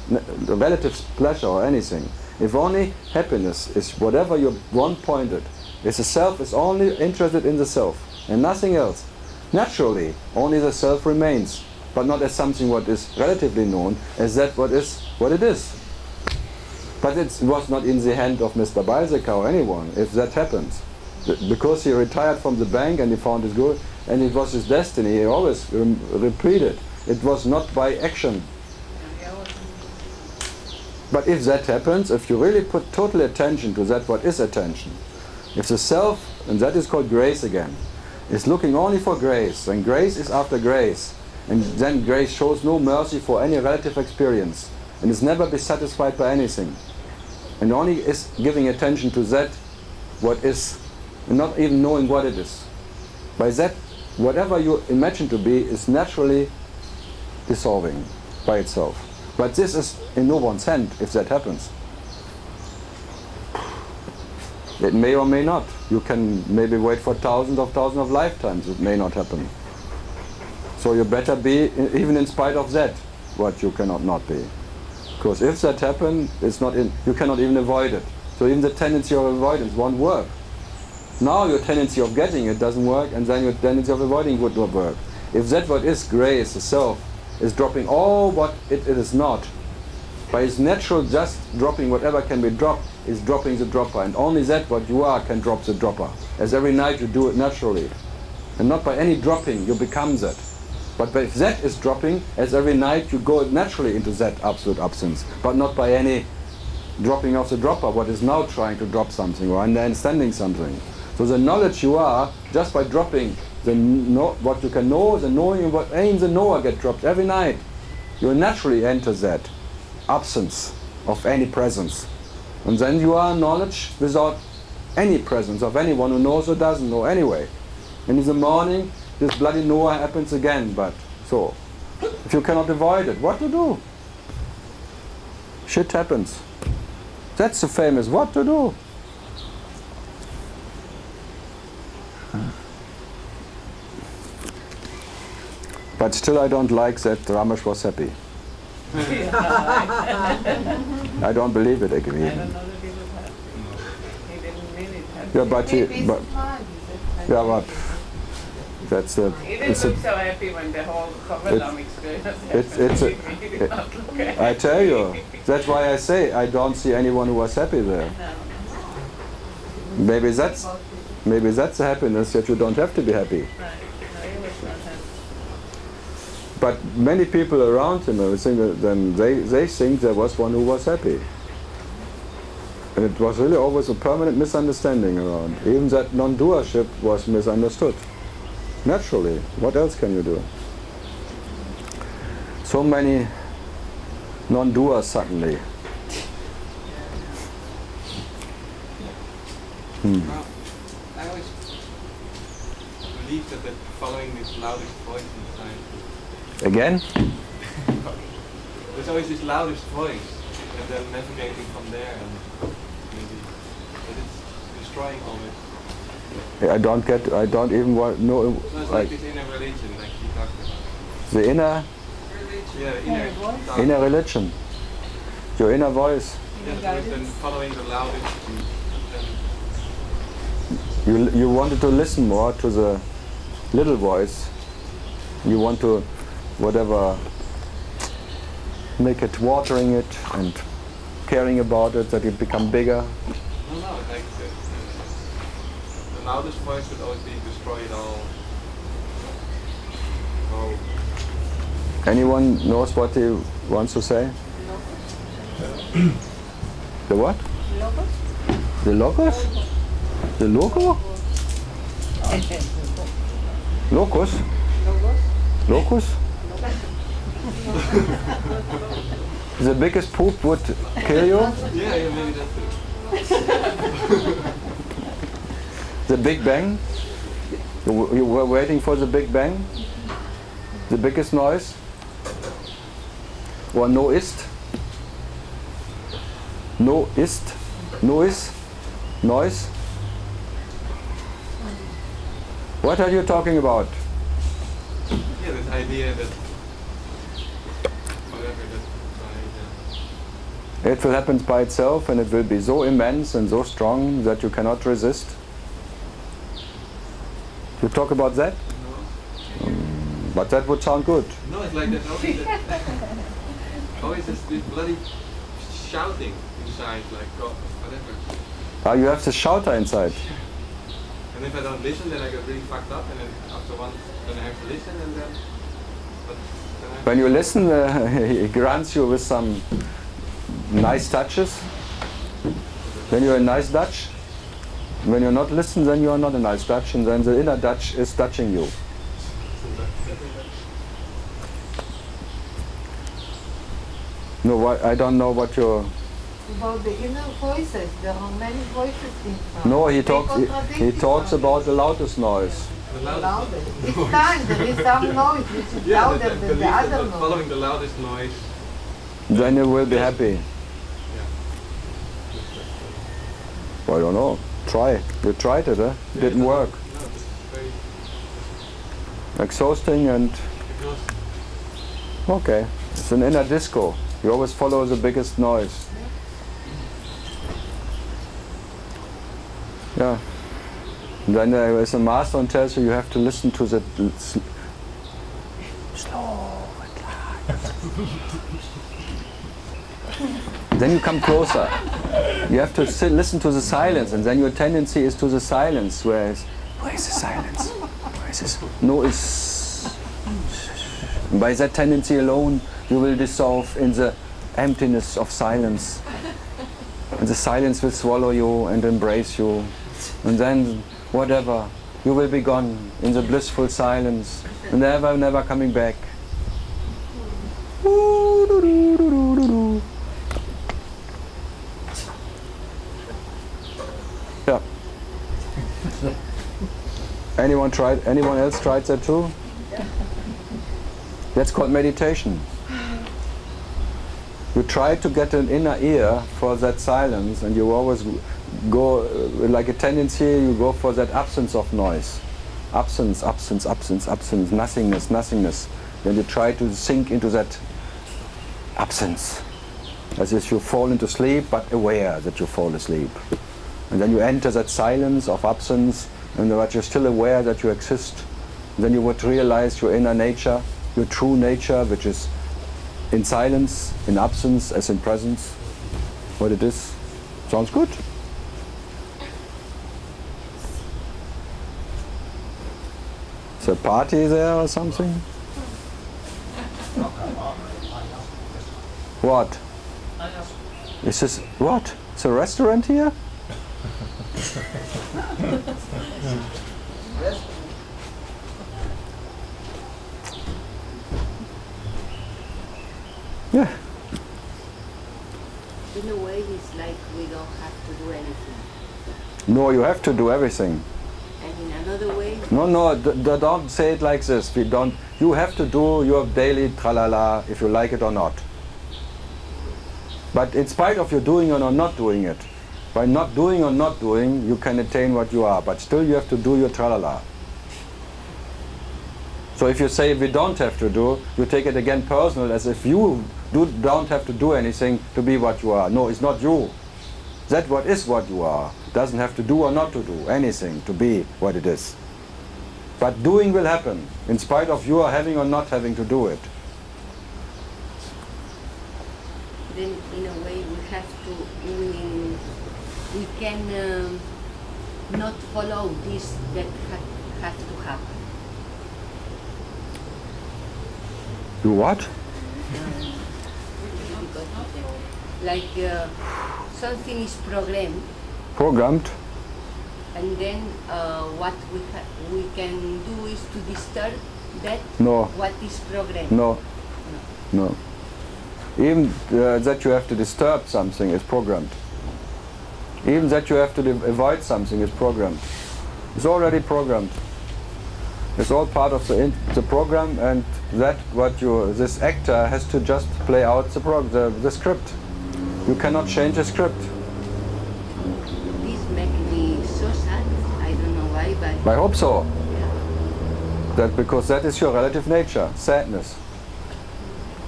the relative's pleasure or anything. If only happiness is whatever you want pointed, if the self is only interested in the self, and nothing else, naturally, only the self remains, but not as something what is relatively known, as that what it is. But it was not in the hand of Mr. Balzeka or anyone, if that happens. Because he retired from the bank and he found his goal, and it was his destiny, he always repeated. It was not by action. But if that happens, if you really put total attention to that what is attention, if the self, and that is called grace again, is looking only for grace, and grace is after grace, and then grace shows no mercy for any relative experience, and is never be satisfied by anything, and only is giving attention to that what is, and not even knowing what it is. By that, whatever you imagine to be is naturally dissolving by itself. But this is in no one's hand if that happens. It may or may not. You can maybe wait for thousands of lifetimes. It may not happen. So you better be, even in spite of that, what you cannot not be. Because if that happens, it's not in, you cannot even avoid it. So even the tendency of avoidance won't work. Now your tendency of getting it doesn't work, and then your tendency of avoiding would not work. If that what is grace, the self, is dropping all what it is not, by its natural just dropping whatever can be dropped, is dropping the dropper, and only that what you are can drop the dropper. As every night you do it naturally, and not by any dropping you become that. But if that is dropping, as every night you go naturally into that absolute absence, but not by any dropping of the dropper, what is now trying to drop something or understanding something. So the knowledge you are, just by dropping what you can know, the knowing what aims the knower get dropped every night, you naturally enter that absence of any presence. And then you are knowledge without any presence of anyone who knows or doesn't know anyway. And in the morning, this bloody knower happens again, but so, if you cannot avoid it, what to do? Shit happens. That's the famous what to do. But still I don't like that Ramesh was happy. I don't believe it again. I don't know that he was happy. He didn't mean it happy. Yeah, but but that's the. He didn't look so happy when the whole Kovalam experience happened. I tell you, that's why I say I don't see anyone who was happy there. No. Maybe that's the happiness that you don't have to be happy. Right. No, he was not happy. But many people around him, I think, then they think there was one who was happy. And it was really always a permanent misunderstanding around. Even that non-doership was misunderstood. Naturally, what else can you do? So many non-doers suddenly. Well, I always believe that following this loudest voice inside. Again? There's always this loudest voice, and then navigating from there, and maybe but it's destroying all this. I don't even know. No, it's like this inner religion, like you talked about. The inner Inner religion. Your inner voice. Yeah, because then following the loudest, You wanted to listen more to the little voice. You want to, whatever, make it, watering it and caring about it, that it become bigger. No, like the loudest voice would always be destroy it all. Oh. Anyone knows what he wants to say? The what? The locus? The loco? Locus? Locus? The biggest poop would kill you? Yeah, maybe that's it. The Big Bang? You were waiting for the Big Bang? The biggest noise? Or noist? Noist? Noise? Noise? What are you talking about? Yeah, this idea that whatever that It will happen by itself, and it will be so immense and so strong that you cannot resist. You talk about that? No. But that would sound good. No, it's like there's always this bloody shouting inside, like God, whatever. You have the shouter inside. And if I don't listen, then I get really fucked up, and then after once, then I have to listen, and then. But then I When you listen, he grants you with some nice touches. Then you're a nice Dutch. When you're not listening, then you are not a nice Dutch, and then the inner Dutch is touching you. No, I don't know what you're. About the inner voices, there are many voices inside. No, he talks about the loudest noise. the loudest. Each time there is some noise which is louder than the other noise. Following the loudest noise. Then you will be happy. I don't know. Try. You tried it, huh? Didn't work. No, it's very Exhausting and exhausting. okay. It's an inner disco. You always follow the biggest noise. Yeah. And then there is a master and tells you have to listen to the slow and light. Then you come closer. You have to listen to the silence, and then your tendency is to the silence. Where is the silence? Where is this? No, it's. By that tendency alone, you will dissolve in the emptiness of silence. And the silence will swallow you and embrace you. And then, whatever, you will be gone in the blissful silence, never coming back. Yeah. Anyone else tried that too? That's called meditation. You try to get an inner ear for that silence, and you always go, like a tendency, you go for that absence of noise. Absence, absence, absence, absence, nothingness, nothingness. Then you try to sink into that absence, as if you fall into sleep, but aware that you fall asleep. And then you enter that silence of absence, and that you're still aware that you exist. And then you would realize your inner nature, your true nature, which is in silence, in absence, as in presence, what it is. Sounds good? Is there a party there or something? What? Is this, what? It's a restaurant here? Yeah. In a way, it's like we don't have to do anything. No, you have to do everything. And in another way... No, don't say it like this. We don't. You have to do your daily tralala, if you like it or not. But in spite of you doing it or not doing it, by not doing or not doing, you can attain what you are. But still you have to do your tralala. So if you say we don't have to do, you take it again personal, as if you don't have to do anything to be what you are. No, it's not you. That what is what you are. Doesn't have to do or not to do anything to be what it is. But doing will happen, in spite of you having or not having to do it. Then in a way we have to, we can not follow this that has to happen. Do what? Like something is Programmed? and then what we can do is to disturb that. No. What is programmed. No. No. Even that you have to disturb something is programmed. Even that you have to avoid something is programmed. It's already programmed. It's all part of the program, and that what this actor has to just play out the script. You cannot change the script. This makes me so sad. I don't know why, but I hope so. Yeah. That because that is your relative nature, sadness.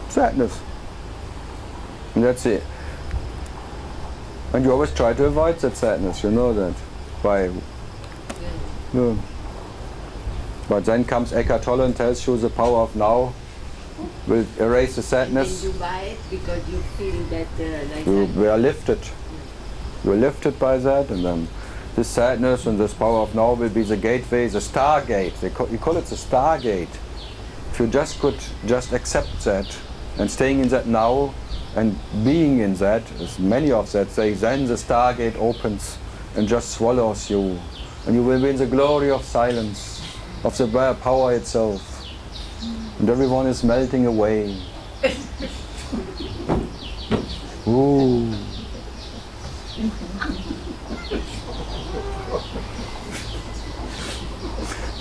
Sadness. And that's it. And you always try to avoid that sadness, you know that. Yeah. But then comes Eckhart Tolle and tells you the power of now will erase the sadness. And you buy it because you feel that We are lifted. You're lifted by that, and then this sadness and this power of now will be the gateway, the stargate. You call it the stargate. If you just could just accept that and staying in that now and being in that, as many of that say, then the stargate opens and just swallows you, and you will be in the glory of silence, of the power itself. And everyone is melting away. Ooh.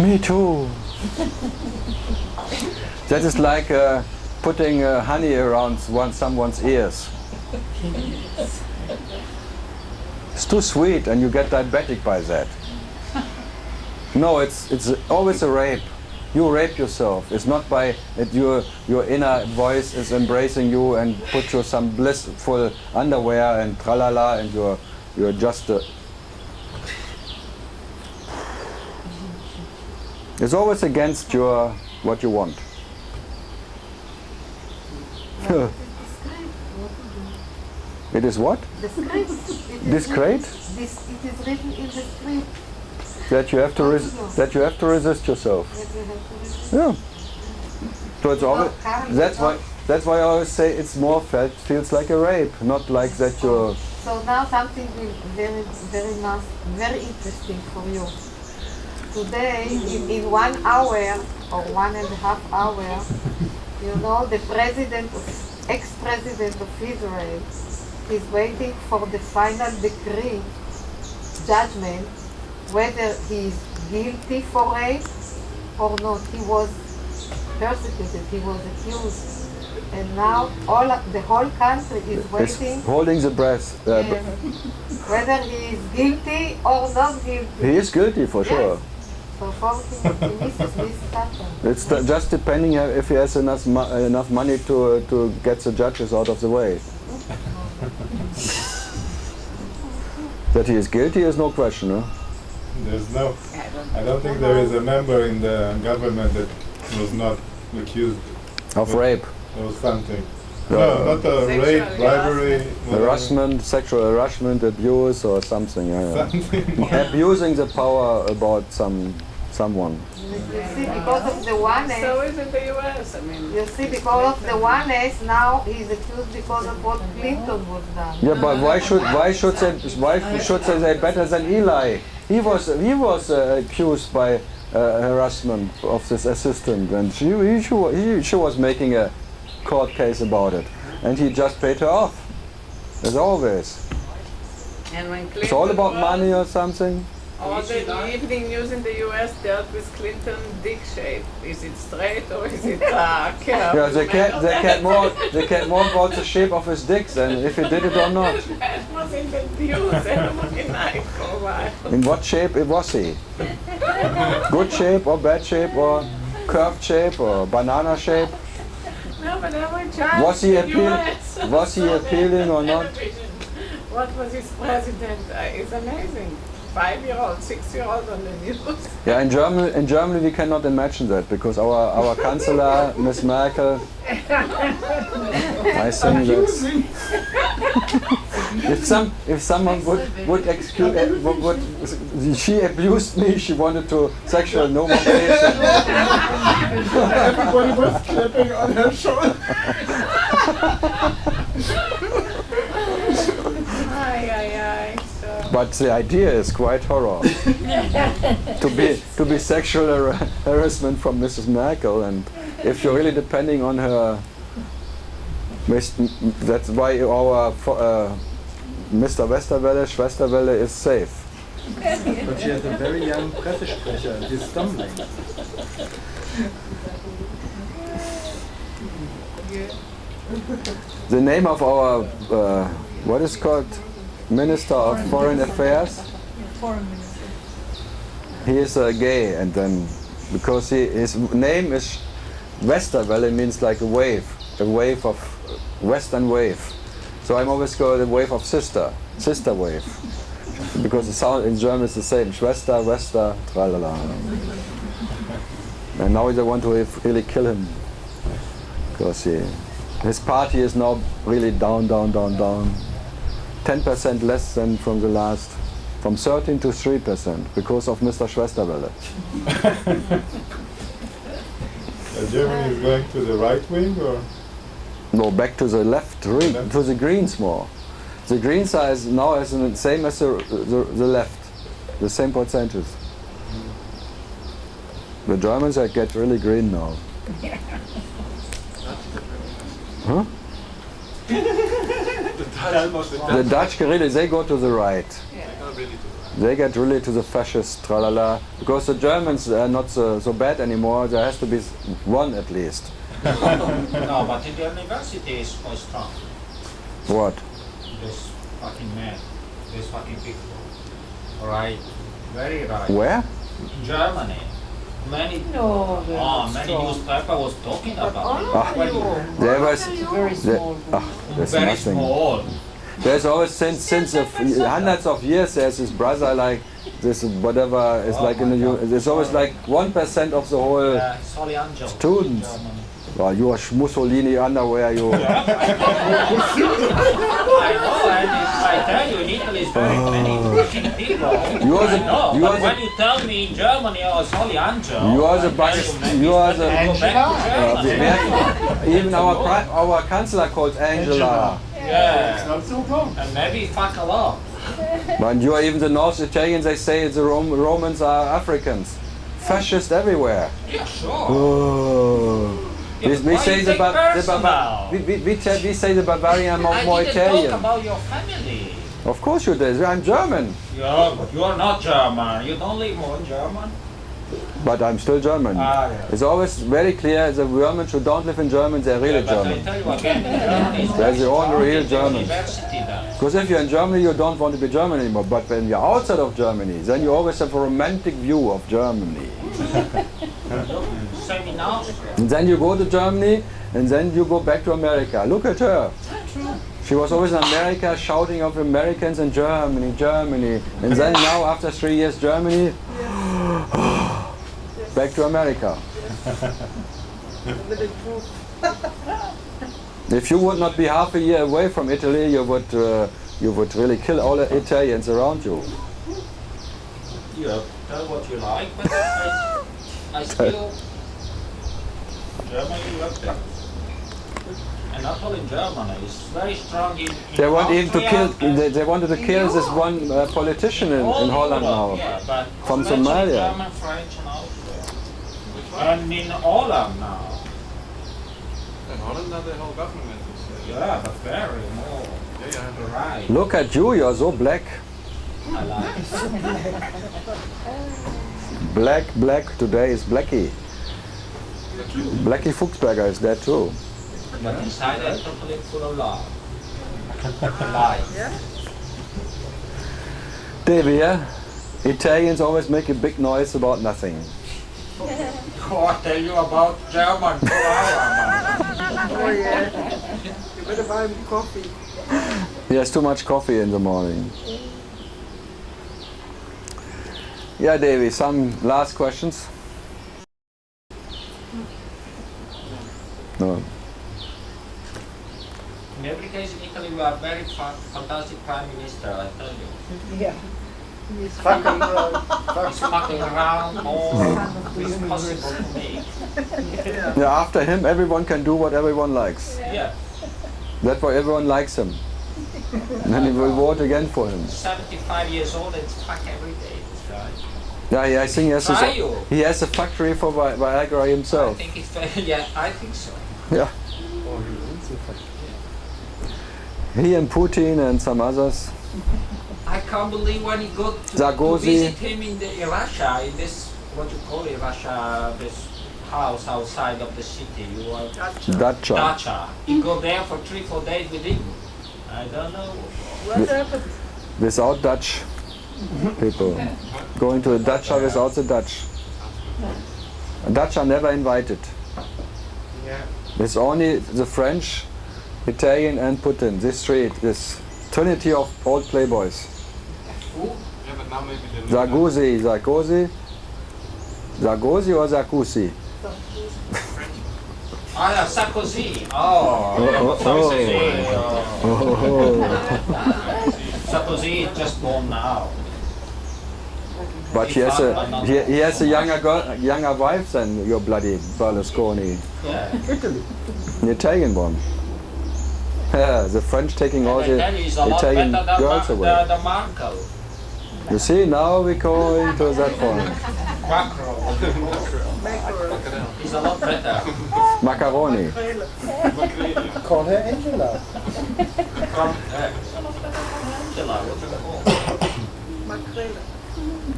Me too. That is like putting honey around someone's ears. It's too sweet and you get diabetic by that. No, it's always a rape. You rape yourself. It's not by that your inner voice is embracing you and put you some blissful underwear and tralala and you're just it's always against what you want. It is what? The script. Discreet? It is written in the script. That you have to resist yourself. Yeah. So it's always, that's why I always say it's more feels like a rape, not like that you're. So now something very interesting for you. Today, in 1 hour or 1.5 hours, you know, the ex-president of Israel is waiting for the final decree, judgment, whether he is guilty for rape or not. He was persecuted, he was accused And now the whole country is waiting holding the breath. whether he is guilty or not guilty. He is guilty for sure. So he misses this happen. It's just depending if he has enough money to get the judges out of the way. That he is guilty is no question, huh? I don't think there is a member in the government that was not accused of rape or something. No, not rape, bribery, harassment, sexual harassment, abuse or something. Abusing the power about someone. You see, because of the oneness. So is it the US? I mean. You see, because of the oneness, now he's accused because of what Clinton was done. Yeah, but why should they better than Eli? He was accused by harassment of this assistant, and she was making a court case about it, and he just paid her off, as always. And when It's all about money or something. All the evening news in the US dealt with Clinton dick shape. Is it straight or is it curved? Yeah, they cared more about the shape of his dick than if he did it or not. That was in the news every night for a while. In what shape was he? Good shape or bad shape or curved shape or banana shape? No, but every child Was he in the US appealing or not? What was his president? It's amazing. 5-year-old, 6-year-old on the news. Yeah, in Germany we cannot imagine that because our Chancellor, Miss Merkel, I think that's if someone would excuse she abused me, she wanted to sexual nomenclature. Everybody was clapping on her shoulder. But the idea is quite horror. to be sexual harassment from Mrs. Merkel, and if you're really depending on her, that's why our Mr. Schwesterwelle is safe. But she has a very young Pressesprecher, and he's stumbling. The name of our what is called Minister of Foreign Affairs. Foreign Minister. He is gay, and then because his name is Westerwelle, means like a wave of western wave. So I'm always called a wave of sister wave, because the sound in German is the same: Schwester, Wester, tralala. And now they want to really kill him because his party is now really down. 10% less than from the last, from 13 to 3% because of Mr. Schwesterwelle. Germany is going to the right wing, or? No, back to the left, to the Greens more. The Greens are now the same as the left, the same percentages. The Germans get really green now. Huh? The Dutch really, they go to the right. They get really to the fascist tralala, because the Germans are not so bad anymore. There has to be one at least. No, but in the university is quite strong. What? This fucking man, this fucking people. Right, very right. Where? In Germany. Many newspaper was talking about it. There was Very small. there's Very nothing. small. There's always since hundreds of years there's this brother like this whatever is like in the there's always like 1% of the whole students. Well, you are Mussolini underwear, you. I know, and I tell you, in Italy is very many fucking people. When you tell me in Germany I was Holly Angel, even our chancellor called Angela. Yeah, it's not so wrong. And maybe fuck a lot. But you are even the North Italians, they say the Romans are Africans. Fascist everywhere. Yeah, sure. Oh. We say the Bavarian are more Italian. Talk about your family. Of course you do. I'm German. Yeah, but you are not German. You don't live more in German. but I'm still German. It's always very clear the Germans who don't live in Germany, they're really German. I tell you again, Germany is They're very the only strong real in the Germans. university there. Because if you're in Germany, you don't want to be German anymore. But when you're outside of Germany, then you always have a romantic view of Germany. Seminars. And then you go to Germany, and then you go back to America. Look at her. She was always in America, shouting of Americans in Germany, Germany. And then now, after 3 years Germany, back to America. If you would not be half a year away from Italy, you would really kill all the Italians around you. Yeah, tell what you like, but I still Germany loved it. And not only in Germany, it's very strong in They want even to Austria kill. They wanted to kill this one politician in Holland now, yeah, but from especially Somalia. German, French, and Austria. And in Holland now. In Holland now the whole government is... Yeah, but very more. Right. Look at you, you're so black. I like it. Black, today is Blackie. Blackie Fuchsberger is there too. But inside I'm totally full of love. Life. Davey, yeah? Italians always make a big noise about nothing. Oh, I tell you about German 2 hours. Oh yeah. You better buy him coffee. He has too much coffee in the morning. Yeah, Davey, some last questions? No. In every case in Italy we are very fantastic prime minister, I tell you. Yeah. He's fucking around. He's fucking around all is possible to make. Yeah, after him, everyone can do what everyone likes. Yeah. That's why everyone likes him. And then he will vote again for him. 75 years old and fuck every day, this guy. Yeah, I think he has a factory for Viagra himself. I think it's very, yeah, I think so. Yeah. He and Putin and some others. I can't believe when he got to visit him in Russia, in this, what you call it, Russia, this house outside of the city. Dacha. He go there for 3-4 days with him. I don't know. What happened? Without Dutch people. Going to a dacha without the Dutch. Dutch are never invited. It's only the French, Italian and Putin. This trinity of old playboys. Yeah, but now maybe the Sarkozy or Sarkozy? Ah, yeah, Sarkozy. Sarkozy is just born now. But he has a younger wife than your bloody Berlusconi. Yeah. An Italian one. Yeah, the French taking all the Italian girls away. The Marco. You see, now we're going to that point. Macro. He's a lot better. Macaroni. Call her Angela.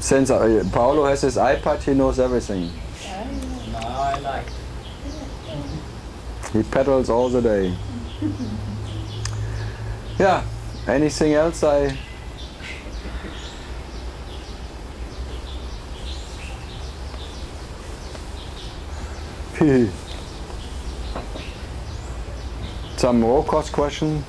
Since Paolo has his iPad, he knows everything. No, I like. He pedals all the day. Yeah. Anything else? Some raw cost question?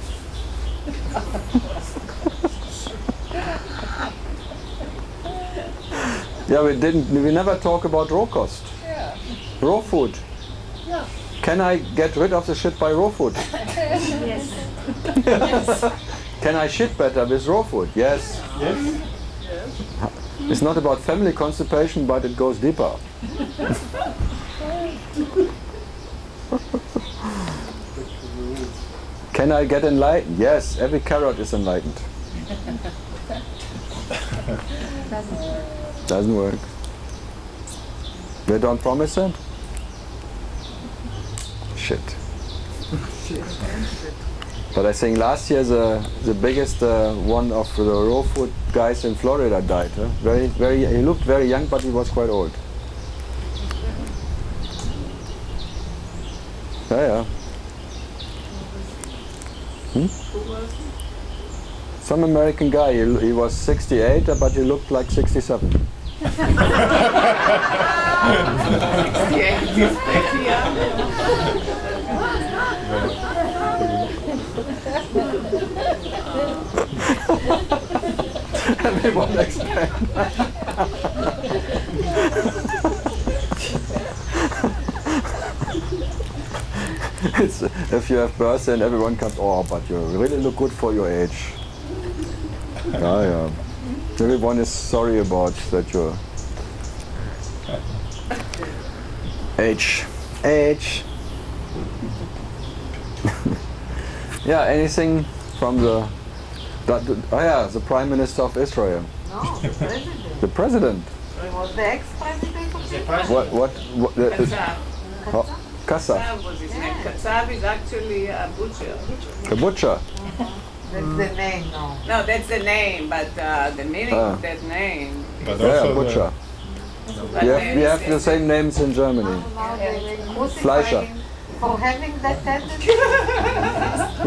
Yeah, we never talk about raw cost. Yeah. Raw food. Yeah. Can I get rid of the shit by raw food? Yes. Can I shit better with raw food? Yes. Yes. It's not about family constipation, but it goes deeper. Can I get enlightened? Yes, every carrot is enlightened. Doesn't work. They don't promise that? Shit. But I think last year the biggest one of the raw food guys in Florida died. Huh? He looked very young, but he was quite old. Yeah. Some American guy, he was 68, but he looked like 67. 68 is pretty young. Everyone expect. If you have birthday and everyone comes, oh, but you really look good for your age. Yeah. Everyone is sorry about that your age. Yeah, anything from the Prime Minister of Israel. No, the president. The president. It was the ex-president of Israel. What? Kassab. Kassab. Kassab was his name. Kassab is actually a butcher. A butcher. That's the name, no. No, that's the name, but the meaning of that name. But Yeah, also butcher. We have the same names in Germany. Fleischer. For having that tendency.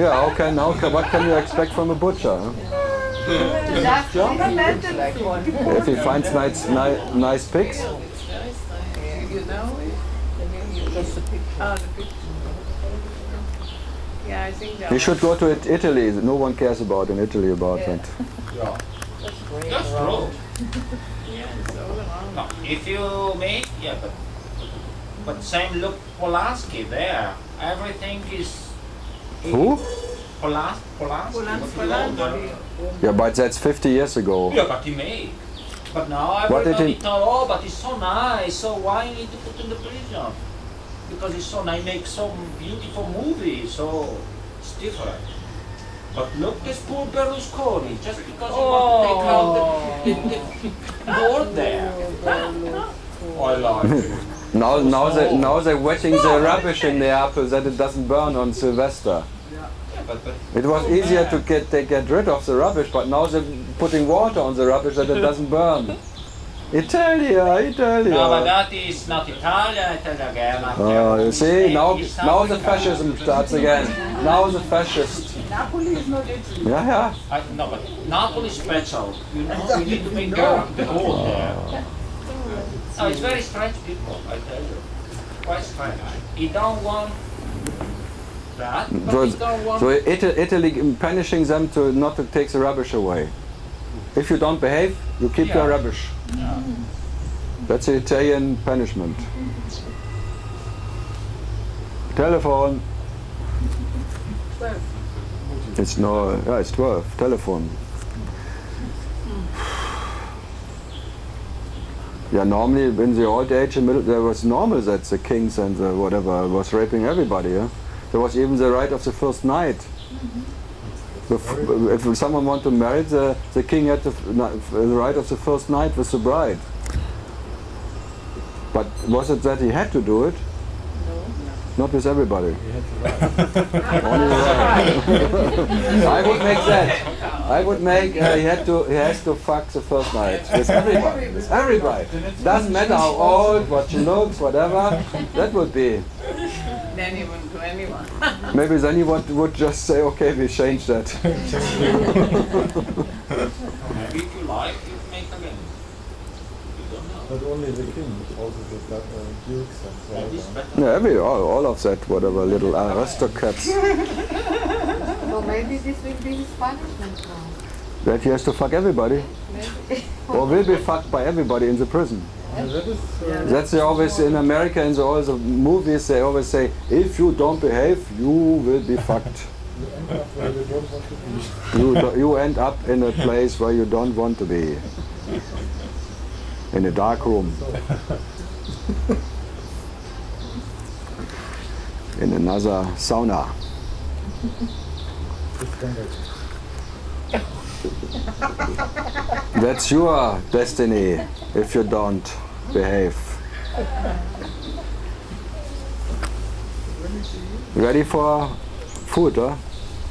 Yeah, what can you expect from a butcher? Huh? Just this tendency. If he finds nice pigs. You know it? Just the picture. Oh, the picture. Yeah, I think that You should go to Italy. No one cares about in Italy about that. Yeah. That's true. Yeah, it's all around. No, if you make, but same look Polanski there. Everything is. Who? Polanski. Yeah, but that's 50 years ago. Yeah, but he made. But now What did everybody he- thought, but it's so nice. So why you need to put in the prison? Because it's so nice. Make some beautiful movies. So it's different. But look, this poor Berlusconi, just because he want to take out the board there. I like it. Now they're wetting the rubbish in the apple that it doesn't burn on Sylvester. But It was easier to get rid of the rubbish, but now they're putting water on the rubbish that it doesn't burn. Italia. No, but that is not Italian. Again. You see, now the fascism starts again. Now the fascist. Napoli is not Italy. Yeah. No, but Napoli is special. You know, we need to make the gold there. No, it's very strange people, I tell you. Quite strange. You don't want that, but you don't want... So Italy punishing them to not to take the rubbish away. If you don't behave, you keep your rubbish. Yeah. That's the Italian punishment. Telephone. 12. It's 12. Telephone. Yeah, normally in the old age, there was normal that the kings and the whatever was raping everybody. Yeah? There was even the right of the first night. If someone wanted to marry, the king had the right of the first night with the bride. But was it that he had to do it? No. Not with everybody. Only the right. I would make that. I would make he has to fuck the first night with everybody. With everybody. Doesn't matter how old, what she looks, whatever. That would be. Then he wouldn't do anyone. Maybe then he would just say, okay, we change that. Maybe if you like, you make again. You don't know. Not only the king, also the dukes and so on. Yeah, all of that, whatever, little aristocrats. So maybe this will be his punishment now. That he has to fuck everybody. Maybe. Or will be fucked by everybody in the prison. That's always in America, in all the movies, they always say, if you don't behave, you will be fucked. You end up in a place where you don't want to be. In a dark room. In another sauna. That's your destiny if you don't behave. Ready for food, huh?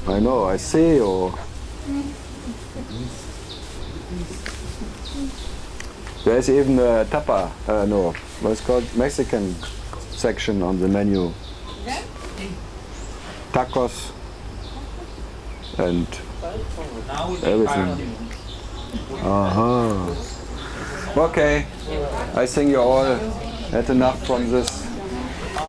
I know, I see you. There's even a tapa, what's called Mexican section on the menu. tacos and Now we everything. Okay, I think you all had enough from this